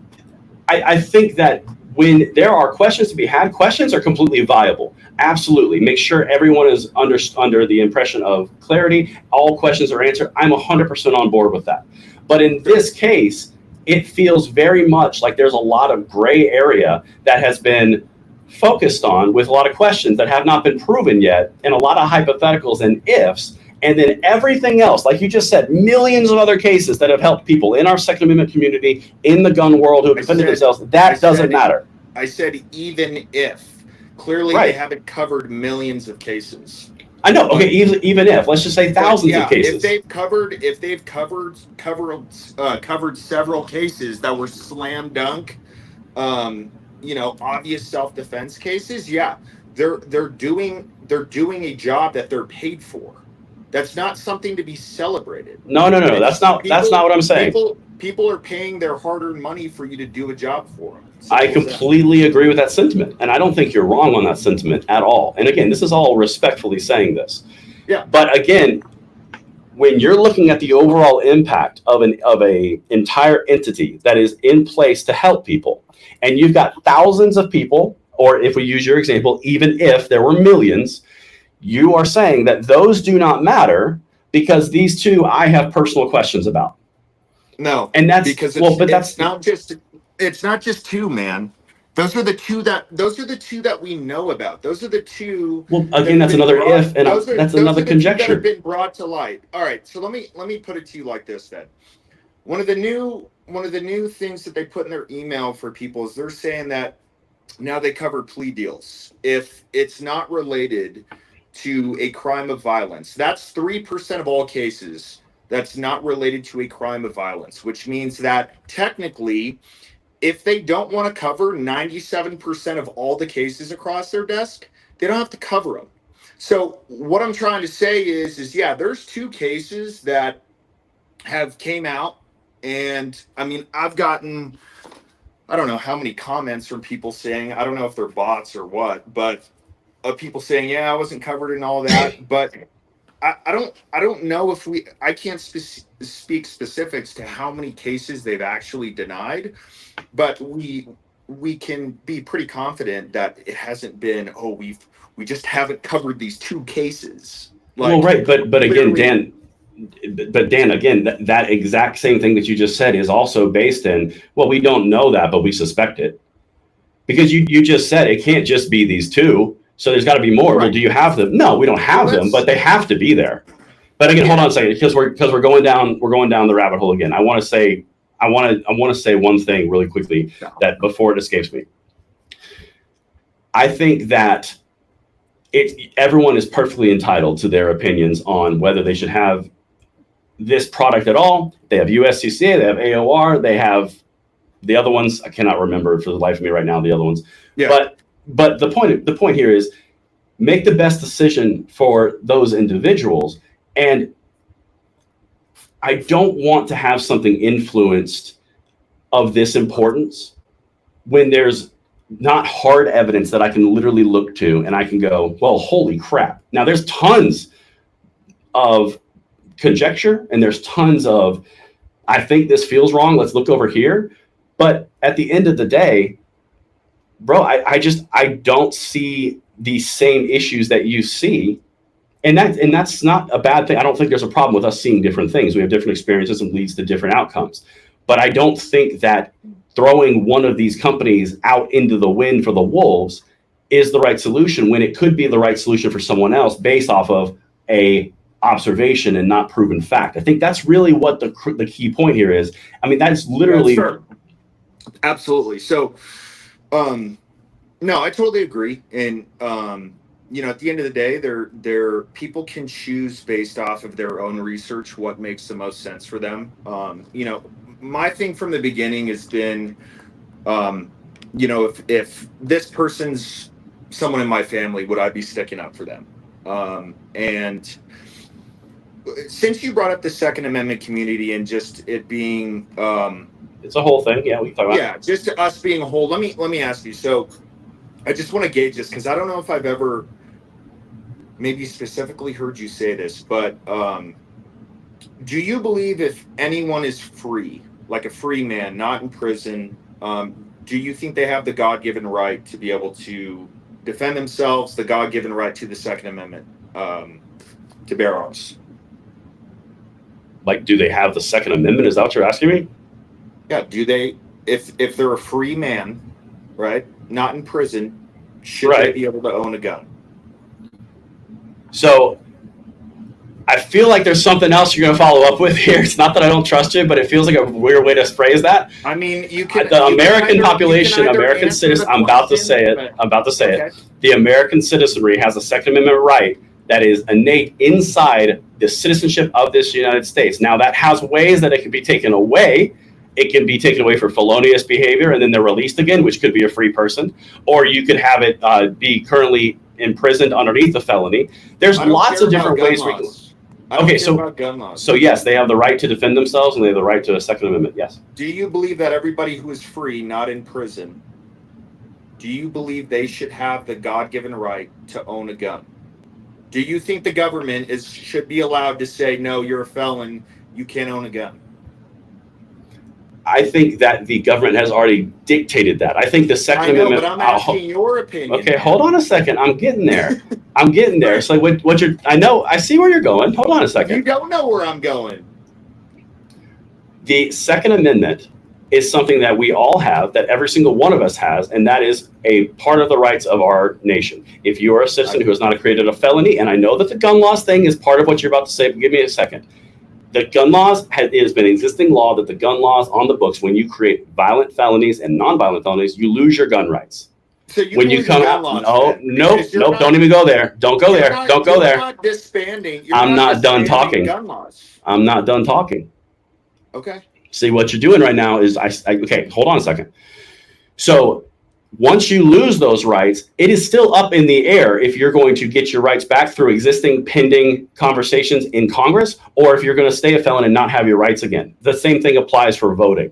I think that when there are questions to be had, questions are completely viable. Absolutely. Make sure everyone is under the impression of clarity. All questions are answered. I'm 100% on board with that. But in this case, it feels very much like there's a lot of gray area that has been focused on with a lot of questions that have not been proven yet and a lot of hypotheticals and ifs. And then everything else, like you just said, millions of other cases that have helped people in our Second Amendment community, in the gun world who have defended themselves, that doesn't matter. I said even if. Clearly, Right. they haven't covered millions of cases. I know. Okay, even if, let's just say thousands of cases. If they've covered several cases that were slam dunk, obvious self defense cases, yeah, they're doing a job that they're paid for. That's not something to be celebrated. No. That's not what I'm saying. People are paying their hard-earned money for you to do a job for them. I completely agree with that sentiment, and I don't think you're wrong on that sentiment at all. And again, this is all respectfully saying this. Yeah. But again, when you're looking at the overall impact of a entire entity that is in place to help people, and you've got thousands of people, or if we use your example, even if there were millions, you are saying that those do not matter because these two I have personal questions about. No, and that's because it's not just two, man. Those are the two that we know about. Those are the two. Well, again, that's another if, and that's another conjecture that have been brought to light. All right, so let me put it to you like this then. One of the new things that they put in their email for people is they're saying that now they cover plea deals if it's not related to a crime of violence. That's 3% of all cases that's not related to a crime of violence, which means that technically, if they don't want to cover 97% of all the cases across their desk, they don't have to cover them. So what I'm trying to say is yeah, there's two cases that have came out, and I mean, I've gotten, I don't know how many comments from people saying, I don't know if they're bots or what, but people saying, yeah, I wasn't covered in all that, but I don't know if I can't speak specifics to how many cases they've actually denied, but we can be pretty confident that it hasn't been, oh, we just haven't covered these two cases. Well, right, but again, Dan, again, that exact same thing that you just said is also based in, well, we don't know that, but we suspect it. Because you just said it can't just be these two. So there's got to be more. Right. Well, do you have them? No, we don't have them, but they have to be there. But again, hold on a second, because we're going down the rabbit hole again. I want to say one thing really quickly that before it escapes me. I think that everyone is perfectly entitled to their opinions on whether they should have this product at all. They have USCCA, they have AOR, they have the other ones. I cannot remember for the life of me right now the other ones. Yeah. But the point here is make the best decision for those individuals. And I don't want to have something influenced of this importance when there's not hard evidence that I can literally look to and I can go, well, holy crap. Now there's tons of conjecture and there's tons of, I think this feels wrong. Let's look over here. But at the end of the day, bro, I don't see the same issues that you see. And that's not a bad thing. I don't think there's a problem with us seeing different things. We have different experiences and leads to different outcomes. But I don't think that throwing one of these companies out into the wind for the wolves is the right solution when it could be the right solution for someone else based off of a observation and not proven fact. I think that's really what the key point here is. I mean, that's literally. Yeah, sure. Absolutely. So, no, I totally agree. And, at the end of the day, people can choose based off of their own research what makes the most sense for them. My thing from the beginning has been, if this person's someone in my family, would I be sticking up for them? And since you brought up the Second Amendment community and just it being, it's a whole thing. Yeah, we can talk about. Yeah, just us being a whole. Let me ask you. So, I just want to gauge this because I don't know if I've ever maybe specifically heard you say this, but do you believe if anyone is free, like a free man, not in prison, do you think they have the God-given right to be able to defend themselves, the God-given right to the Second Amendment to bear arms? Like, do they have the Second Amendment? Is that what you're asking me? Yeah, do they, if they're a free man, right, not in prison, should they be able to own a gun? So I feel like there's something else you're going to follow up with here. It's not that I don't trust you, but it feels like a weird way to phrase that. I mean, you can. The American population, American citizen. I'm about to say it. The American citizenry has a Second Amendment right that is innate inside the citizenship of this United States. Now, that has ways that it can be taken away. It can be taken away for felonious behavior, and then they're released again, which could be a free person. Or you could have it be currently imprisoned underneath a felony. There's lots of different ways we can. Okay, so yes, they have the right to defend themselves, and they have the right to a Second Amendment. Yes. Do you believe that everybody who is free, not in prison, do you believe they should have the God-given right to own a gun? Do you think the government should be allowed to say, no, you're a felon, you can't own a gun? I think that the government has already dictated that. I think the Second Amendment. But I'm asking your opinion. Okay, hold on a second. I'm getting there. It's like what you're. I see where you're going. Hold on a second. You don't know where I'm going. The Second Amendment is something that we all have, that every single one of us has, and that is a part of the rights of our nation. If you are a citizen who has not created a felony, and I know that the gun laws thing is part of what you're about to say, but give me a second. The gun laws it has been an existing law that the gun laws on the books, when you create violent felonies and non-violent felonies, you lose your gun rights. So you come out, nope, don't even go there. Don't go there. Don't go there. Not disbanding. I'm not done talking. Gun laws. I'm not done talking. Okay. See, what you're doing right now is okay, hold on a second. So once you lose those rights, it is still up in the air if you're going to get your rights back through existing pending conversations in Congress, or if you're going to stay a felon and not have your rights again. The same thing applies for voting.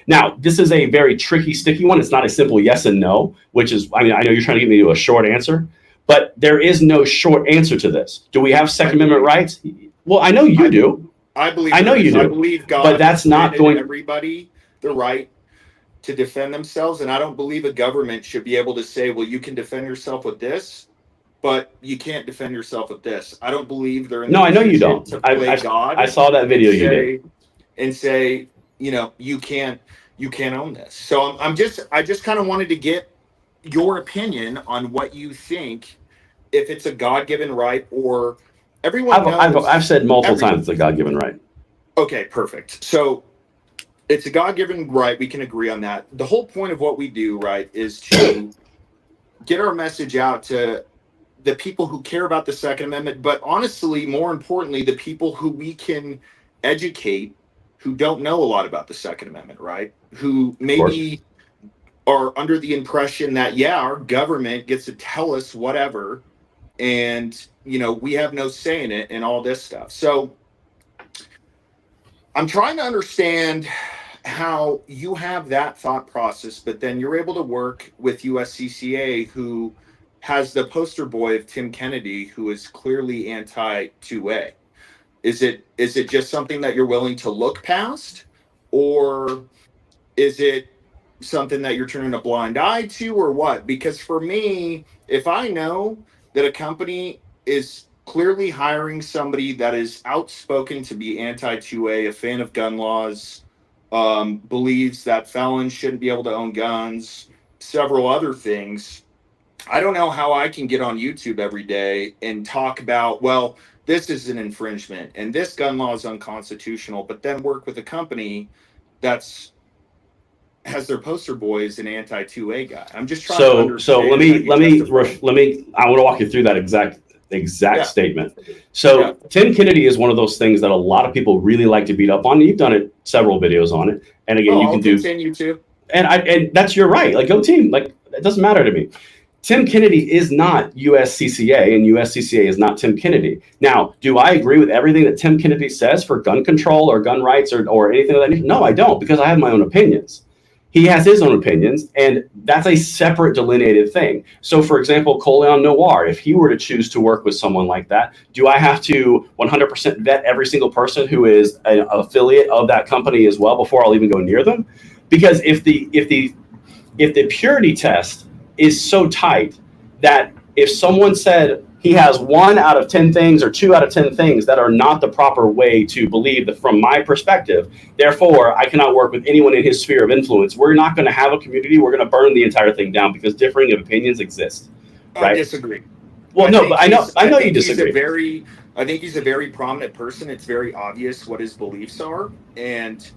Now, this is a very tricky, sticky one. It's not a simple yes and no, which is, I know you're trying to get me to a short answer, but there is no short answer to this. Do we have Second Amendment rights? Well, I know you do. I believe you do. I believe God, but that's not going. Everybody the right to defend themselves, and I don't believe a government should be able to say, well, you can defend yourself with this, but you can't defend yourself with this. I don't believe they're in the I know you don't. God I saw that video you did. And say, you can't own this. So I just kind of wanted to get your opinion on what you think, if it's a God-given right, or everyone knows. I've said multiple times it's a God-given right. Okay, perfect. So it's a God-given right. We can agree on that. The whole point of what we do, right, is to get our message out to the people who care about the Second Amendment, but honestly, more importantly, the people who we can educate who don't know a lot about the Second Amendment, right? Who maybe are under the impression that, our government gets to tell us whatever, and, we have no say in it and all this stuff. So I'm trying to understand how you have that thought process, but then you're able to work with USCCA, who has the poster boy of Tim Kennedy, who is clearly anti-2A. Is it just something that you're willing to look past, or is it something that you're turning a blind eye to, or what? Because for me, if I know that a company is clearly hiring somebody that is outspoken to be anti-2A, a fan of gun laws, believes that felons shouldn't be able to own guns, several other things, I don't know how I can get on YouTube every day and talk about, well, this is an infringement and this gun law is unconstitutional, but then work with a company that's has their poster boy as an anti 2A guy. I'm just trying to So understand how you justify. I want to walk you through that exact Yeah, statement. yeah. So Tim Kennedy is one of those things that a lot of people really like to beat up on. You've done it several videos on it, and again, Oh, you I'll can do, continue to. and that's your right. Like, go team. Like, it doesn't matter to me. Tim Kennedy is not USCCA, and USCCA is not Tim Kennedy. Now, do I agree with everything that Tim Kennedy says for gun control or gun rights or anything like that? No, I don't, because I have my own opinions. He has his own opinions, and that's a separate delineated thing. So, for example, Coley Noir, if he were to choose to work with someone like that, do I have to 100% vet every single person who is an affiliate of that company as well before I'll even go near them? Because if the purity test is so tight that if someone said he has 1 out of 10 things or 2 out of 10 things that are not the proper way to believe that from my perspective, therefore I cannot work with anyone in his sphere of influence, we're not going to have a community. We're going to burn the entire thing down because differing opinions exist, I right? disagree. Well, no, but I know you He's a disagree. I think he's a very prominent person. It's very obvious what his beliefs are, and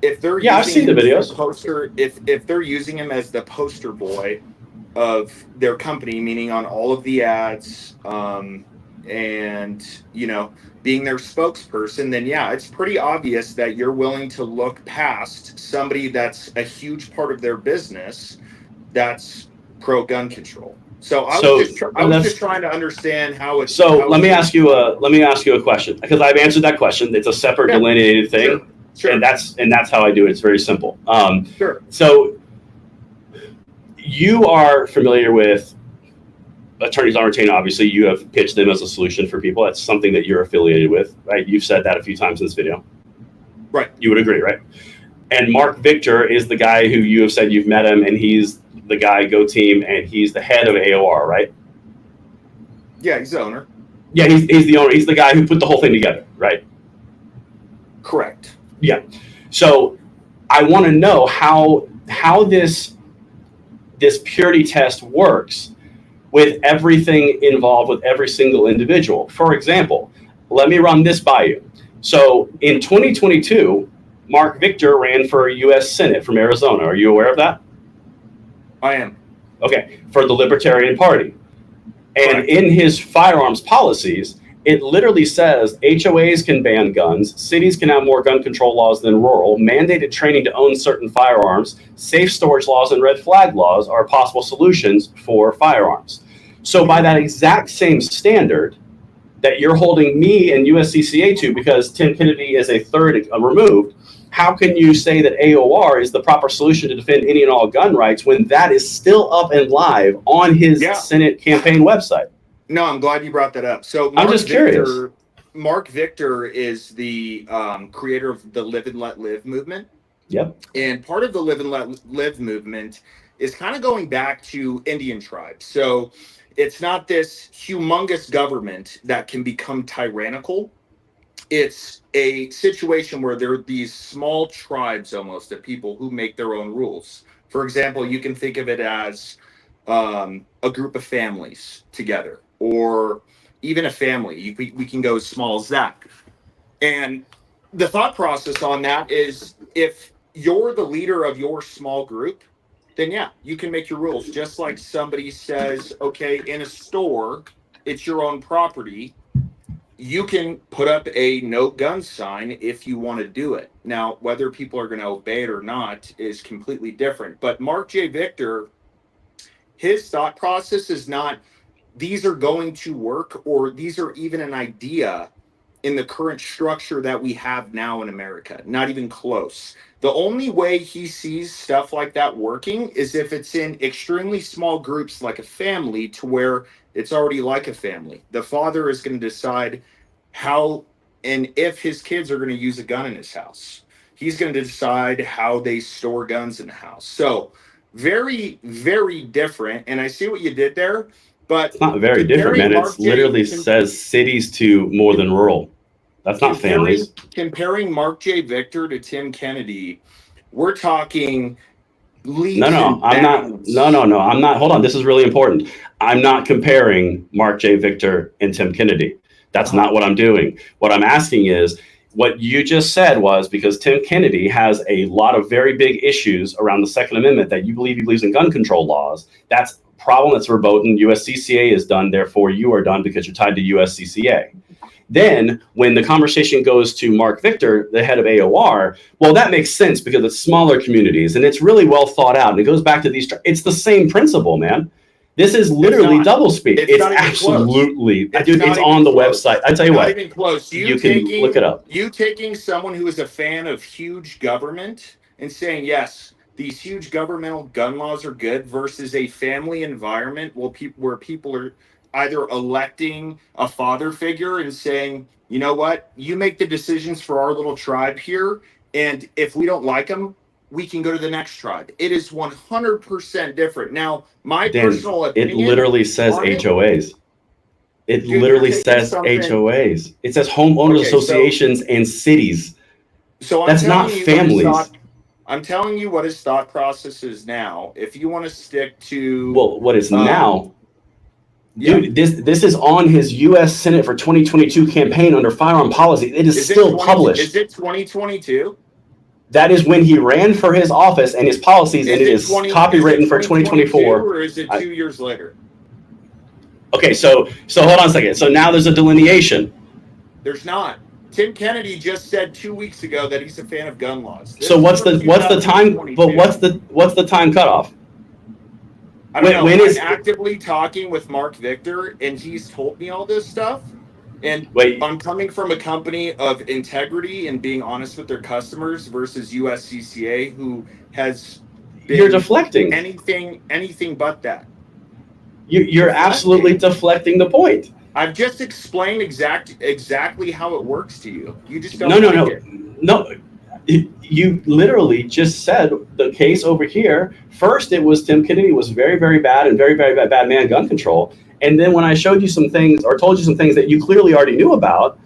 if they're Yeah, I've using seen the him as the videos. poster, if they're using him as the poster boy of their company, meaning on all of the ads, and being their spokesperson, then yeah, it's pretty obvious that you're willing to look past somebody that's a huge part of their business that's pro gun control. So So I was just that's trying to understand how it's so. how it's being Let me ask you a question, because I've answered that question. It's a separate yeah, delineated sure, thing, and sure, that's how I do it. It's very simple. sure. So you are familiar with attorneys on retainer. Obviously, you have pitched them as a solution for people. That's something that you're affiliated with, right? You've said that a few times in this video. Right. You would agree, right? And Mark Victor is the guy who you have said you've met him, and he's the guy, Go Team, and he's the head of AOR, right? Yeah, he's the owner. Yeah, he's the owner. He's the guy who put the whole thing together, right? Correct. Yeah. So I want to know how this purity test works with everything involved with every single individual. For example, let me run this by you. So in 2022, Mark Victor ran for U.S. Senate from Arizona. Are you aware of that? I am. Okay, for the Libertarian Party. And Correct. in his firearms policies, it literally says HOAs can ban guns, cities can have more gun control laws than rural, mandated training to own certain firearms, safe storage laws and red flag laws are possible solutions for firearms. So by that exact same standard that you're holding me and USCCA to, because Tim Kennedy is a third removed, how can you say that AOR is the proper solution to defend any and all gun rights when that is still up and live on his Senate campaign website? No, I'm glad you brought that up. So I'm just curious. Mark Victor is the creator of the Live and Let Live movement. Yep. And part of the Live and Let Live movement is kind of going back to Indian tribes. So it's not this humongous government that can become tyrannical. It's a situation where there are these small tribes almost of people who make their own rules. For example, you can think of it as a group of families together, or even a family. We can go as small as that. And the thought process on that is, if you're the leader of your small group, then yeah, you can make your rules. Just like somebody says, okay, in a store, it's your own property. You can put up a no gun sign if you want to do it. Now, whether people are going to obey it or not is completely different. But Mark J. Victor, his thought process is not these are going to work, or these are even an idea in the current structure that we have now in America. Not even close. The only way he sees stuff like that working is if it's in extremely small groups, like a family, to where it's already like a family. The father is going to decide how and if his kids are going to use a gun in his house. He's going to decide how they store guns in the house. So very, very different. And I see what you did there, but it's not very different, man. It literally says cities to more than rural. That's not families. Comparing Mark J. Victor to Tim Kennedy, we're talking No, leaps no, and I'm not. bounds. No, I'm not. Hold on. This is really important. I'm not comparing Mark J. Victor and Tim Kennedy. That's Uh-huh. not what I'm doing. What I'm asking is what you just said was because Tim Kennedy has a lot of very big issues around the Second Amendment that you believe he believes in gun control laws. That's a problem that's verboten. USCCA is done. Therefore, you are done because you're tied to USCCA. Then, when the conversation goes to Mark Victor, the head of AOR, well, that makes sense because it's smaller communities and it's really well thought out. And it goes back to these, it's the same principle, man. This is It's literally not. doublespeak. It's It's not even close. absolutely, It's dude, it's not even on the close. website. I tell you Not what, even close. you can look it up. You taking someone who is a fan of huge government and saying, yes, these huge governmental gun laws are good versus a family environment where people are either electing a father figure and saying, you know what, you make the decisions for our little tribe here. And if we don't like them, we can go to the next tribe. It is 100% different. Now, my Dan, personal it opinion literally says on it, HOAs. It dude, you're literally taking says something. HOAs. It says homeowners Okay, associations and cities. so That's not families. I'm telling you what his thought process is now. If you want to stick to, Well, what is um, now, yeah, dude, this is on his U.S. Senate for 2022 campaign under firearm policy. It is is it still 20? Is published. it 2022? That is when he ran for his office and his policies, and Is it it is 20? Is it copywritten for 2022 2024. or is it 2 years later? Okay, so hold on a second. So now there's a delineation. There's not. Tim Kennedy just said 2 weeks ago that he's a fan of gun laws. So This is from what's the time? But 2022. what's the time cutoff? I don't know. When I'm is actively talking with Mark Victor, and he's told me all this stuff. And wait? I'm coming from a company of integrity and being honest with their customers versus USCCA, who has You're been deflecting. anything but that. You're absolutely Deflecting. deflecting the point. I've just explained exactly how it works to you. You just No, don't no, like no, it. no. You literally just said the case over here. First, it was Tim Kennedy was very, very bad and very, very bad man gun control. And then when I showed you some things or told you some things that you clearly already knew about,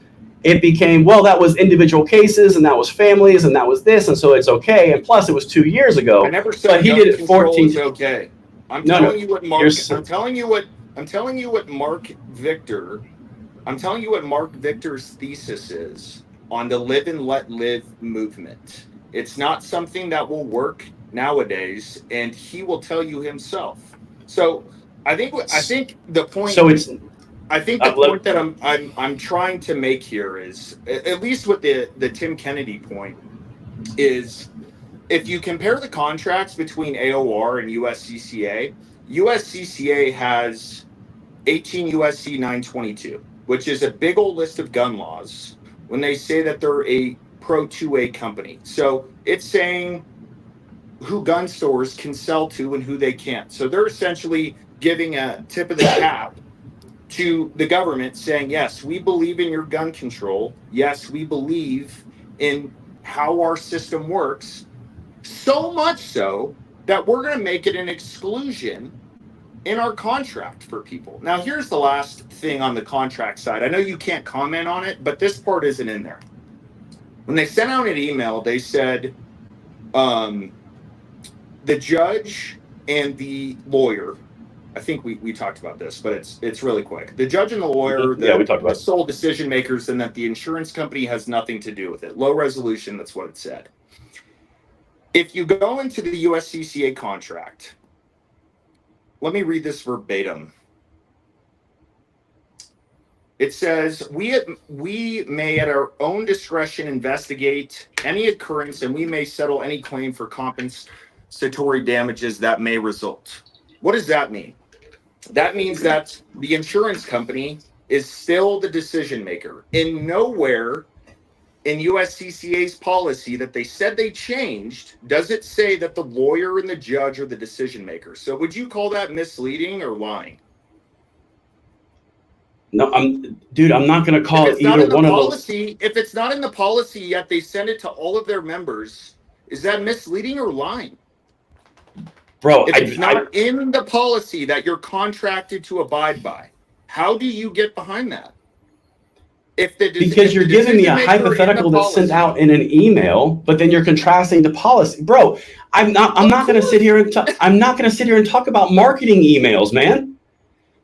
it became, well, that was individual cases and that was families and that was this. And so it's okay. And plus, it was 2 years I ago, never but said he gun did it control is 14. okay. I'm No, no. telling you what You're, Mark. I'm telling you what Mark Victor's thesis is on the live and let live movement. It's not something that will work nowadays, and he will tell you himself. So I think the point so it's, I think the point that I'm trying to make here is, at least with the Tim Kennedy point, is if you compare the contracts between AOR and USCCA, USCCA has 18 USC 922, which is a big old list of gun laws when they say that they're a Pro 2A company. So it's saying who gun stores can sell to and who they can't. So they're essentially giving a tip of the cap to the government saying, yes, we believe in your gun control. Yes, we believe in how our system works. So much so that we're going to make it an exclusion in our contract for people. Now, here's the last thing on the contract side. I know you can't comment on it, but this part isn't in there. When they sent out an email, they said the judge and the lawyer. I think we talked about this, but it's really quick. The judge and the lawyer, yeah, we talked about the it. sole decision makers, and that the insurance company has nothing to do with it. Low resolution, that's what it said. If you go into the USCCA contract, let me read this verbatim. It says, we may at our own discretion investigate any occurrence and we may settle any claim for compensatory damages that may result. What does that mean? That means that the insurance company is still the decision maker. In nowhere in USCCA's policy that they said they changed does it say that the lawyer and the judge are the decision maker. So would you call that misleading or lying? No, I'm not going to If call it's not either in the one of those. policy, if it's not in the policy yet they send it to all of their members, is that misleading or lying? Bro, If it's not in the policy that you're contracted to abide by, how do you get behind that? Because you're giving me a hypothetical that's sent out in an email, but then you're contrasting the policy, bro. I'm not going to sit here and talk about marketing emails, man.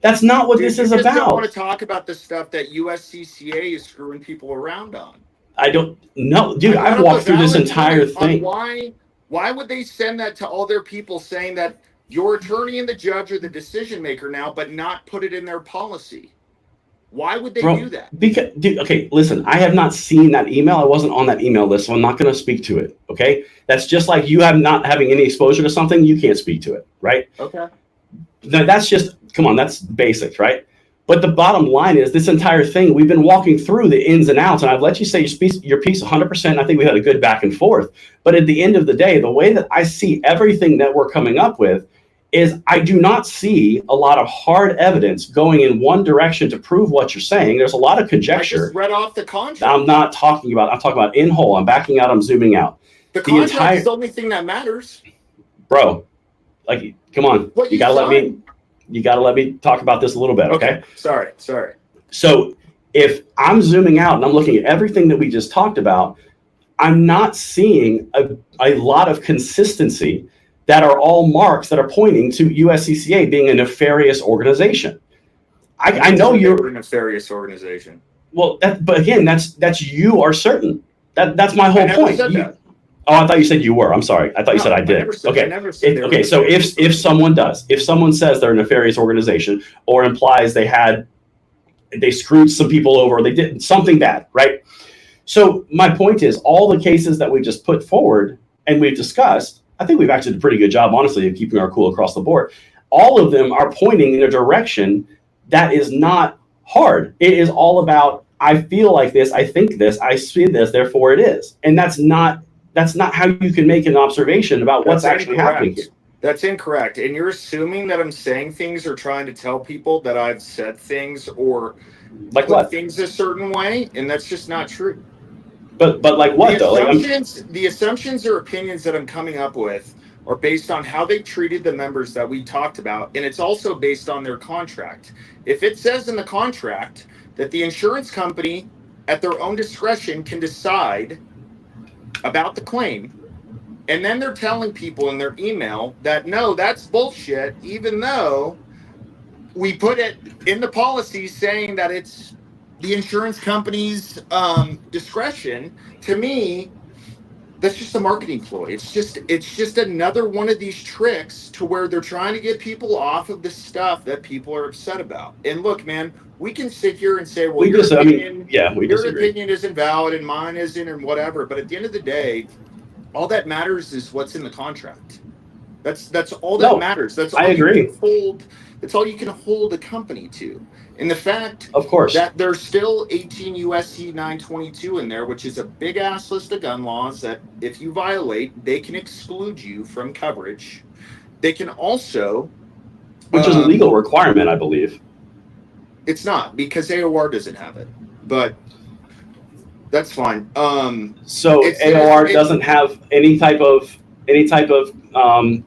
That's not what this is about. I don't want to talk about the stuff that USCCA is screwing people around on. I don't know, dude. I've walked through this entire thing. Why would they send that to all their people saying that your attorney and the judge are the decision maker now, but not put it in their policy? Why would they do that? Because, dude, okay, listen, I have not seen that email. I wasn't on that email list, so I'm not going to speak to it. Okay, that's just like you have not having any exposure to something, you can't speak to it, right? Okay. That's just, come on, that's basics, right? But the bottom line is this entire thing, we've been walking through the ins and outs, and I've let you say your piece 100%. I think we had a good back and forth. But at the end of the day, the way that I see everything that we're coming up with is I do not see a lot of hard evidence going in one direction to prove what you're saying. There's a lot of conjecture. I just read off the contract. I'm talking about in whole. I'm backing out. I'm zooming out. The contract is the only thing that matters. Bro, like, come on. You gotta let me talk about this a little bit, okay? Sorry. So if I'm zooming out and I'm looking at everything that we just talked about, I'm not seeing a lot of consistency that are all marks that are pointing to USCCA being a nefarious organization. I know you're a nefarious organization. Well, but again, that's you are certain. That's my whole point. Oh, I thought you said you were. I'm sorry. I thought you said I did. Okay. So if someone says they're a nefarious organization or implies they screwed some people over, they did something bad, right? So my point is, all the cases that we just put forward and we've discussed, I think we've actually done a pretty good job, honestly, of keeping our cool across the board. All of them are pointing in a direction that is not hard. It is all about, I feel like this, I think this, I see this, therefore it is. And that's not how you can make an observation about what's actually happening here. That's incorrect. And you're assuming that I'm saying things or trying to tell people that I've said things or like what? Things a certain way, and that's just not true. But like what though? The assumptions or opinions that I'm coming up with are based on how they treated the members that we talked about, and it's also based on their contract. If it says in the contract that the insurance company, at their own discretion, can decide about the claim, and then they're telling people in their email that no, that's bullshit, even though we put it in the policy saying that it's the insurance company's discretion. To me, that's just a marketing ploy. It's just another one of these tricks to where they're trying to get people off of the stuff that people are upset about. And look, man, we can sit here and say, well, your opinion isn't valid and mine isn't and whatever. But at the end of the day, all that matters is what's in the contract. That's all that matters. That's all I agree. That's all you can hold a company to. And the fact, of course, that there's still 18 USC 922 in there, which is a big ass list of gun laws that if you violate, they can exclude you from coverage. They can also, which is a legal requirement, I believe. It's not, because AOR doesn't have it, but that's fine. So AOR doesn't have any type of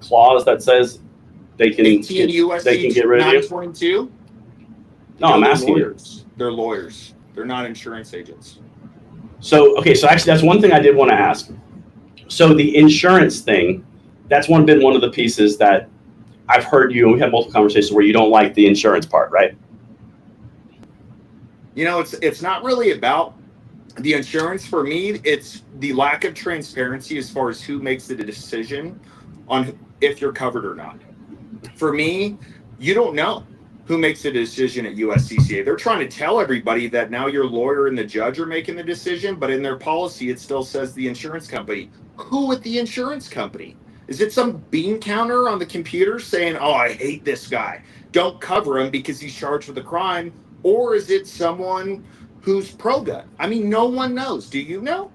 clause that says they can get rid of you. No, I'm asking lawyers. They're lawyers. They're not insurance agents. So actually, that's one thing I did want to ask. So the insurance thing, that's been one of the pieces that I've heard you, and we had multiple conversations where you don't like the insurance part, right? You know, it's not really about the insurance. For me, it's the lack of transparency as far as who makes the decision on if you're covered or not. For me, you don't know who makes the decision at USCCA. They're trying to tell everybody that now your lawyer and the judge are making the decision, but in their policy, it still says the insurance company. Who at the insurance company? Is it some bean counter on the computer saying, oh, I hate this guy, don't cover him because he's charged with a crime? Or is it someone who's pro-gun? I mean, no one knows. Do you know?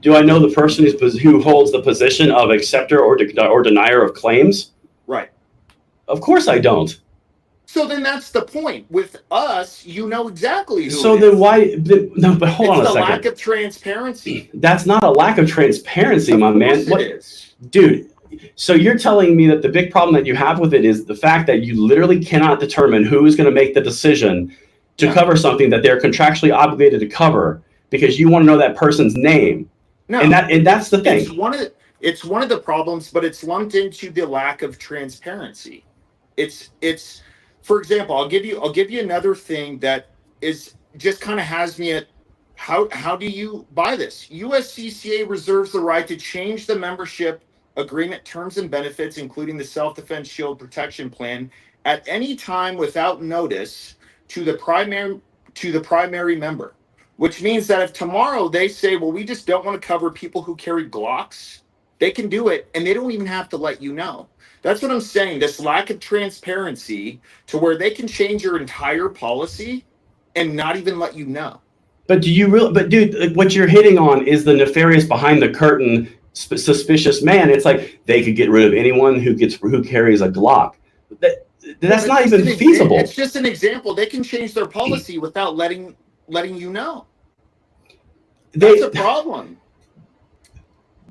Do I know the person who holds the position of acceptor or denier of claims? Right. Of course I don't. So then that's the point. With us, you know exactly who so it then is. why? No, but hold on a second. It's the lack of transparency. That's not a lack of transparency, my man. What it is. Dude, so you're telling me that the big problem that you have with it is the fact that you literally cannot determine who is going to make the decision to cover something that they're contractually obligated to cover because you want to know that person's name. No, and that's the thing. It's one of the problems, but it's lumped into the lack of transparency. It's for example, I'll give you another thing that is just kind of has me at how do you buy this? USCCA reserves the right to change the membership agreement terms and benefits, including the self-defense shield protection plan, at any time without notice to the primary member. Which means that if tomorrow they say, well, we just don't want to cover people who carry Glocks, they can do it and they don't even have to let you know. That's what I'm saying. This lack of transparency to where they can change your entire policy and not even let you know. But do you really? But dude, what you're hitting on is the nefarious behind the curtain suspicious man. It's like they could get rid of anyone who carries a Glock. That's not even feasible. It's just an example. They can change their policy without letting you know. That's a problem.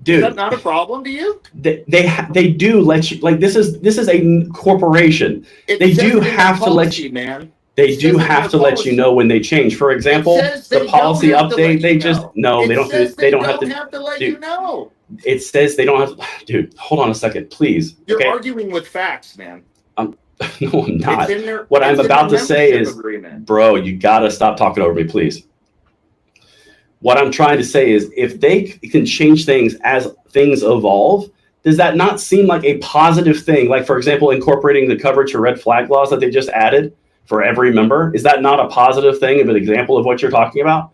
Dude, is that not a problem to you? They do let you, like, this is a corporation. They do have to let you, man. They do have to let you know when they change. For example, the policy update, they just no, they don't have to let you know. It says they don't have to. Dude, hold on a second, please. You're arguing with facts, man. No, I'm not. What I'm about to say is, bro, you gotta stop talking over me, please. What I'm trying to say is, if they can change things as things evolve, does that not seem like a positive thing? Like, for example, incorporating the coverage for red flag laws that they just added for every member. Is that not a positive thing, of an example of what you're talking about?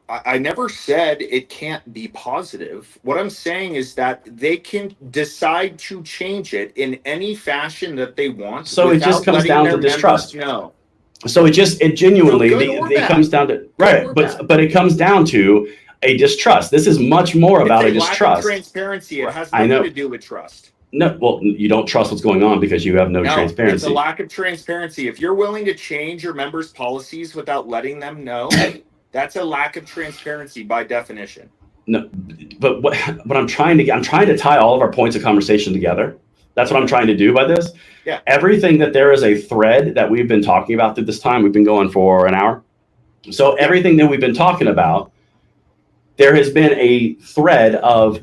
I never said it can't be positive. What I'm saying is that they can decide to change it in any fashion that they want. So it just comes down to distrust. No. So it genuinely it comes down to but it comes down to a distrust. This is much more about a distrust. Lack of transparency. It has nothing to do with trust. No, well, you don't trust what's going on because you have no transparency. It's a lack of transparency. If you're willing to change your members' policies without letting them know, that's a lack of transparency by definition. No, but what I'm trying to tie all of our points of conversation together. That's what I'm trying to do by this. Yeah. Everything that there is a thread that we've been talking about through this time. We've been going for an hour. So everything that we've been talking about, there has been a thread of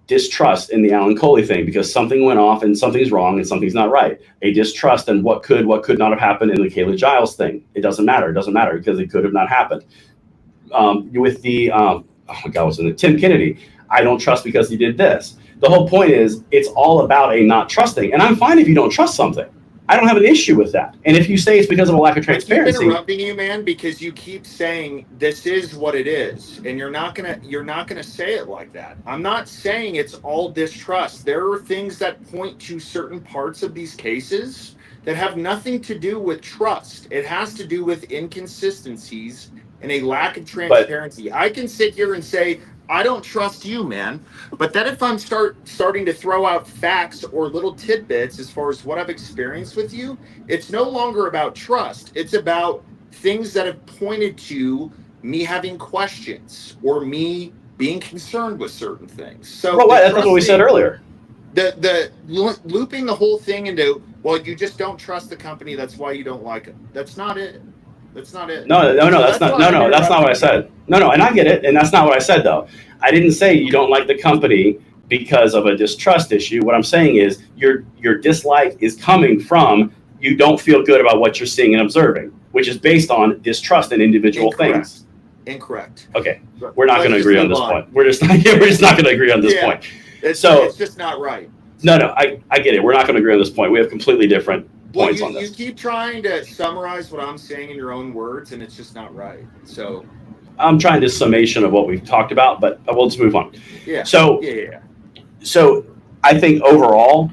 distrust in the Alan Coley thing because something went off and something's wrong and something's not right. A distrust in what could not have happened in the Kayla Giles thing. It doesn't matter. It doesn't matter because it could have not happened. With the oh my God, was it Tim Kennedy? I don't trust because he did this. The whole point is it's all about a not trusting. And I'm fine if you don't trust something. I don't have an issue with that. And if you say it's because of a lack of transparency, I keep interrupting you, man, because you keep saying this is what it is, and you're not gonna say it like that. I'm not saying it's all distrust. There are things that point to certain parts of these cases that have nothing to do with trust. It has to do with inconsistencies and a lack of transparency. I can sit here and say, I don't trust you, man. But then if I'm starting to throw out facts or little tidbits as far as what I've experienced with you, it's no longer about trust. It's about things that have pointed to me having questions or me being concerned with certain things. So that's what we said earlier. The looping the whole thing into, well, you just don't trust the company, that's why you don't like them. That's not it. That's not it. No, that's not what I said. No, and I get it, and that's not what I said though. I didn't say you don't like the company because of a distrust issue. What I'm saying is your dislike is coming from you don't feel good about what you're seeing and observing, which is based on distrust in individual things. Incorrect. Okay, we're not going to agree on this point. We're just not going to agree on this point. It's just not right. No, I get it. We're not going to agree on this point. We have completely different points on this. You keep trying to summarize what I'm saying in your own words, and it's just not right. So I'm trying to summation of what we've talked about, but we'll just move on. Yeah. So I think overall,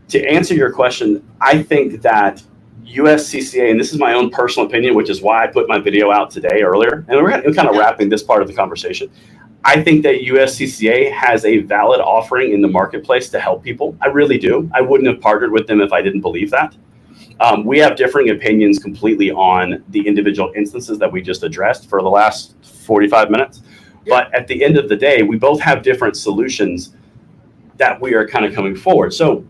to answer your question, I think that USCCA, and this is my own personal opinion, which is why I put my video out today earlier, and we're kind of wrapping this part of the conversation. I think that USCCA has a valid offering in the marketplace to help people. I really do. I wouldn't have partnered with them if I didn't believe that. We have differing opinions completely on the individual instances that we just addressed for the last 45 minutes. But at the end of the day, we both have different solutions that we are kind of coming forward. So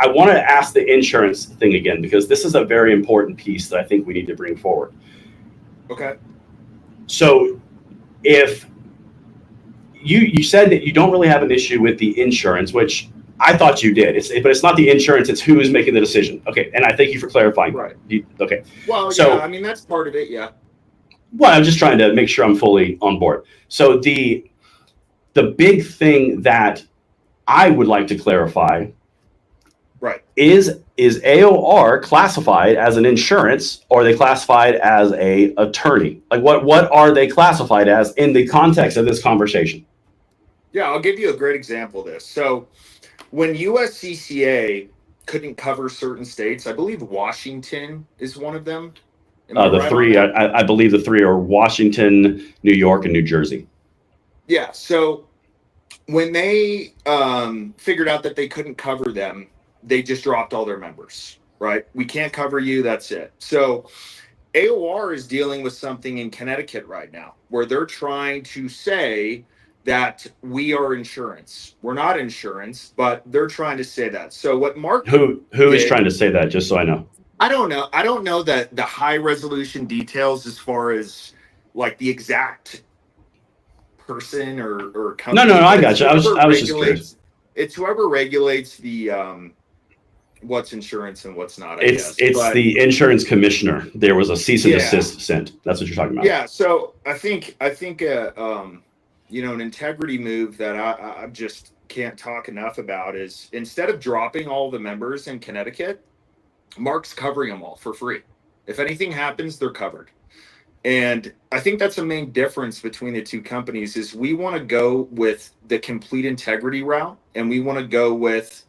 I want to ask the insurance thing again, because this is a very important piece that I think we need to bring forward. Okay. So if you said that you don't really have an issue with the insurance, which I thought you did. But it's not the insurance; it's who is making the decision. Okay, and I thank you for clarifying. Right. Okay. Well, so, yeah, I mean that's part of it. Yeah. Well, I'm just trying to make sure I'm fully on board. So the big thing that I would like to clarify, right, is AOR classified as an insurance, or are they classified as a attorney? Like what are they classified as in the context of this conversation? Yeah, I'll give you a great example of this. So when USCCA couldn't cover certain states, I believe Washington is one of them. The three, I believe the three are Washington, New York, and New Jersey. Yeah. So when they figured out that they couldn't cover them, they just dropped all their members, right? We can't cover you. That's it. So AOR is dealing with something in Connecticut right now where they're trying to say that we are insurance. We're not insurance, but they're trying to say that. So what Mark who is trying to say that, just so I know? I don't know. I don't know that the high resolution details as far as like the exact person or company. No, I got you. I was just curious. It's whoever regulates the what's insurance and what's not. It's the insurance commissioner. There was a cease and desist sent. That's what you're talking about. Yeah. So I think an integrity move that I just can't talk enough about is instead of dropping all the members in Connecticut, Mark's covering them all for free. If anything happens, they're covered. And I think that's the main difference between the two companies is we want to go with the complete integrity route, and we want to go with,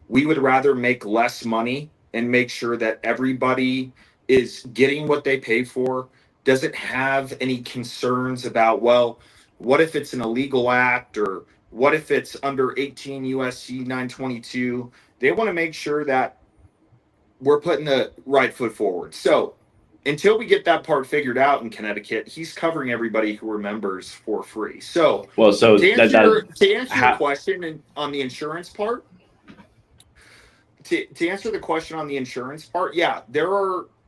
we would rather make less money and make sure that everybody is getting what they pay for, doesn't have any concerns about, well, what if it's an illegal act, or what if it's under 18 USC 922? They want to make sure that we're putting the right foot forward. So until we get that part figured out in Connecticut, he's covering everybody who are members for free. So, to answer your question on the insurance part, to answer the question on the insurance part, yeah,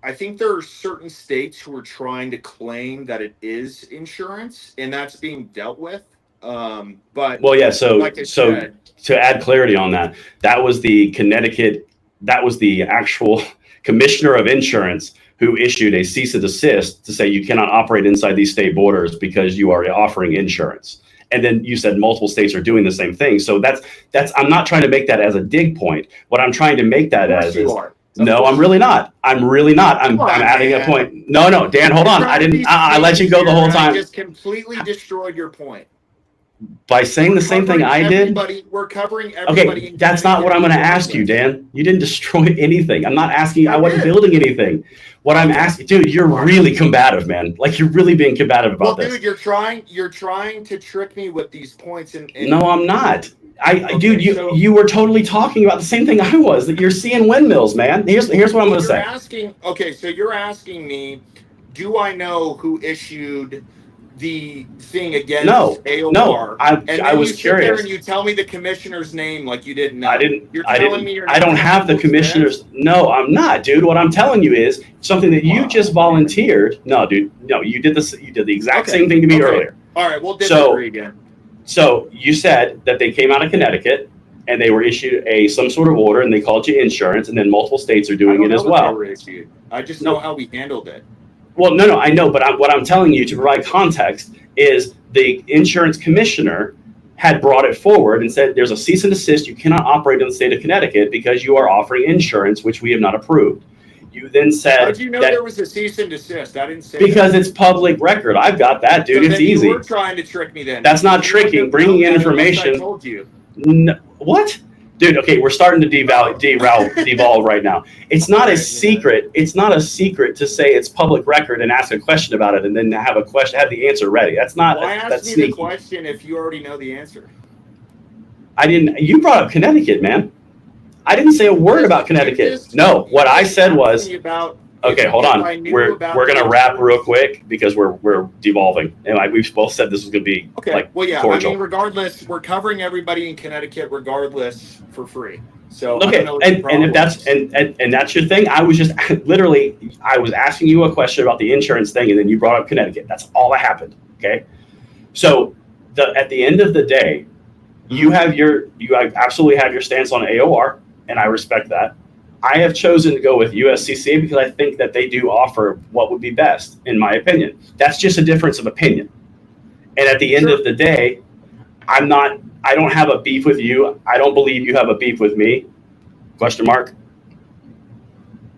I think there are certain states who are trying to claim that it is insurance, and that's being dealt with. But well, yeah. So to add clarity on that, that was the Connecticut. That was the actual commissioner of insurance who issued a cease and desist to say you cannot operate inside these state borders because you are offering insurance. And then you said multiple states are doing the same thing. So that's I'm not trying to make that as a dig point. What I'm trying to make that as is, no, I'm really not. I'm adding a point. No, Dan, hold on. I let you go the whole time. I just completely destroyed your point. By saying the same thing I did? We're covering everybody. Okay, that's not what I'm going to ask you, Dan. You didn't destroy anything. I'm not asking. I wasn't building anything. What I'm asking, dude, you're really combative, man. Like you're really being combative about this. Dude, you're trying to trick me with these points. And no, I'm not. Dude, you were totally talking about the same thing I was. That you're seeing windmills, man. Here's what I'm going to say. So you're asking me, do I know who issued the thing against AOR? No, I was curious. There and you tell me the commissioner's name like you didn't know. I didn't. I don't have the commissioner's. No, I'm not, dude. What I'm telling you is something that you just volunteered. No, dude. No, you did this. You did the exact same thing to me earlier. All right, we'll disagree again. So you said that they came out of Connecticut and they were issued some sort of order, and they called you insurance, and then multiple states are doing it as well. I just know how we handled it. Well, no, I know, but what I'm telling you to provide context is the insurance commissioner had brought it forward and said there's a cease and desist. You cannot operate in the state of Connecticut because you are offering insurance, which we have not approved. You then said, how did you know there was a cease and desist? I didn't say because it's public record. I've got that, dude. It's easy. You were trying to trick me then. That's not tricking. Bringing in information. I told you. No, what? Dude, okay, we're starting to devolve right now. It's not a secret. It's not a secret to say it's public record and ask a question about it and then have the answer ready. That's not. Why ask me the question if you already know the answer? I didn't. You brought up Connecticut, man. I didn't say a word about Connecticut. No, what I said was. Okay, hold on. We're gonna wrap real quick because we're devolving, and like we've both said, this is gonna be okay. like Well, yeah. cordial. I mean, regardless, we're covering everybody in Connecticut, regardless, for free. So Okay, I don't know what the and problem if that's is. and that's your thing, I was just literally I was asking you a question about the insurance thing, and then you brought up Connecticut. That's all that happened. Okay, so at the end of the day, you absolutely have your stance on AOR, and I respect that. I have chosen to go with USCCA because I think that they do offer what would be best, in my opinion. That's just a difference of opinion. And at the end of the day, I don't have a beef with you. I don't believe you have a beef with me. Question mark.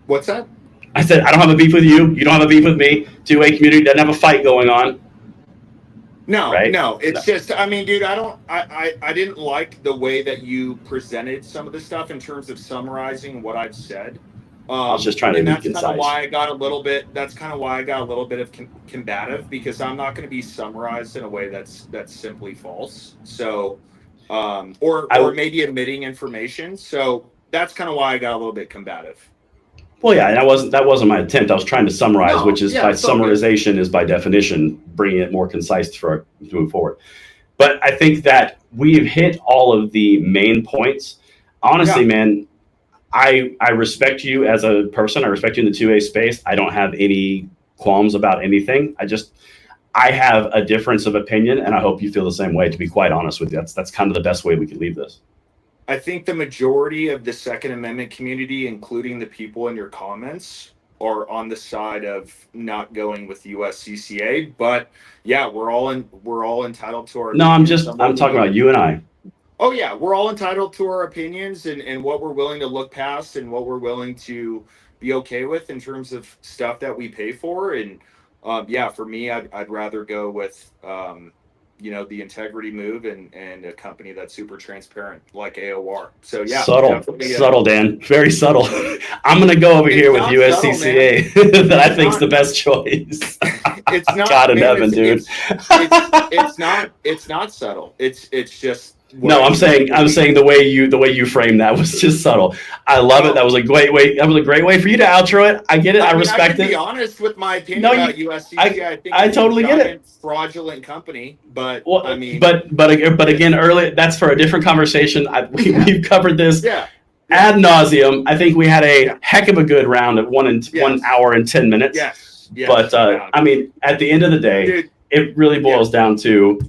What's that? I said, I don't have a beef with you. You don't have a beef with me. Two-way community doesn't have a fight going on. No, right? no. It's just, I mean, dude, I didn't like the way that you presented some of the stuff in terms of summarizing what I've said. I was just trying to be concise. That's kind of why I got a little bit. That's kind of why I got a little bit of combative, because I'm not going to be summarized in a way that's simply false. So, or maybe omitting information. So that's kind of why I got a little bit combative. Well, yeah, and that wasn't my attempt. I was trying to summarize, which is by summarization is by definition bringing it more concise to move forward. But I think that we've hit all of the main points. Honestly, man, I respect you as a person. I respect you in the 2A space. I don't have any qualms about anything. I have a difference of opinion, and I hope you feel the same way, to be quite honest with you. That's kind of the best way we could leave this. I think the majority of the Second Amendment community, including the people in your comments, are on the side of not going with USCCA. But yeah, we're all entitled to our opinions. No, I'm talking about you and I. Oh yeah, we're all entitled to our opinions and what we're willing to look past and what we're willing to be okay with in terms of stuff that we pay for. And for me, I'd rather go with the integrity move and a company that's super transparent like AOR. So yeah, subtle, Dan, very subtle. I'm gonna go over here with USCCA that I think's the best choice. It's not. God in heaven, dude. It's not subtle. It's just. No, I'm saying the way you framed that was just subtle. I love it. That was a great way. That was a great way for you to outro it. I get it. I respect it. To be honest with my opinion about USCCA, I think I totally get it. Fraudulent company, but but again, early. That's for a different conversation. We've covered this ad nauseum. I think we had a heck of a good round at 1 hour and 10 minutes. Yes. But I mean, at the end of the day, dude, it really boils down to.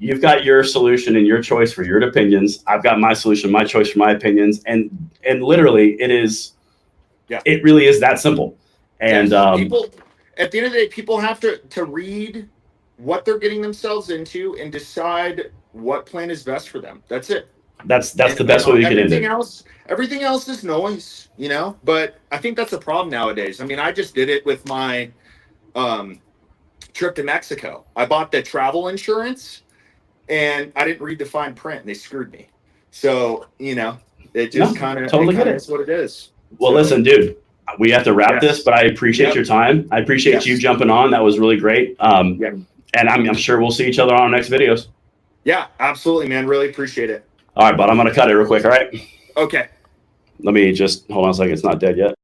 You've got your solution and your choice for your opinions. I've got my solution, my choice for my opinions, and literally, it really is that simple. And people, at the end of the day, people have to read what they're getting themselves into and decide what plan is best for them. That's it. That's the best way we could end it. Everything else is noise, But I think that's a problem nowadays. I mean, I just did it with my trip to Mexico. I bought the travel insurance. And I didn't read the fine print, and they screwed me. So, it just kind of is what it is. Well, listen, dude, we have to wrap this, but I appreciate your time. I appreciate you jumping on. That was really great. And I'm sure we'll see each other on our next videos. Yeah, absolutely, man. Really appreciate it. All right, bud, I'm going to cut it real quick. All right. Okay. Let me just hold on a second. It's not dead yet.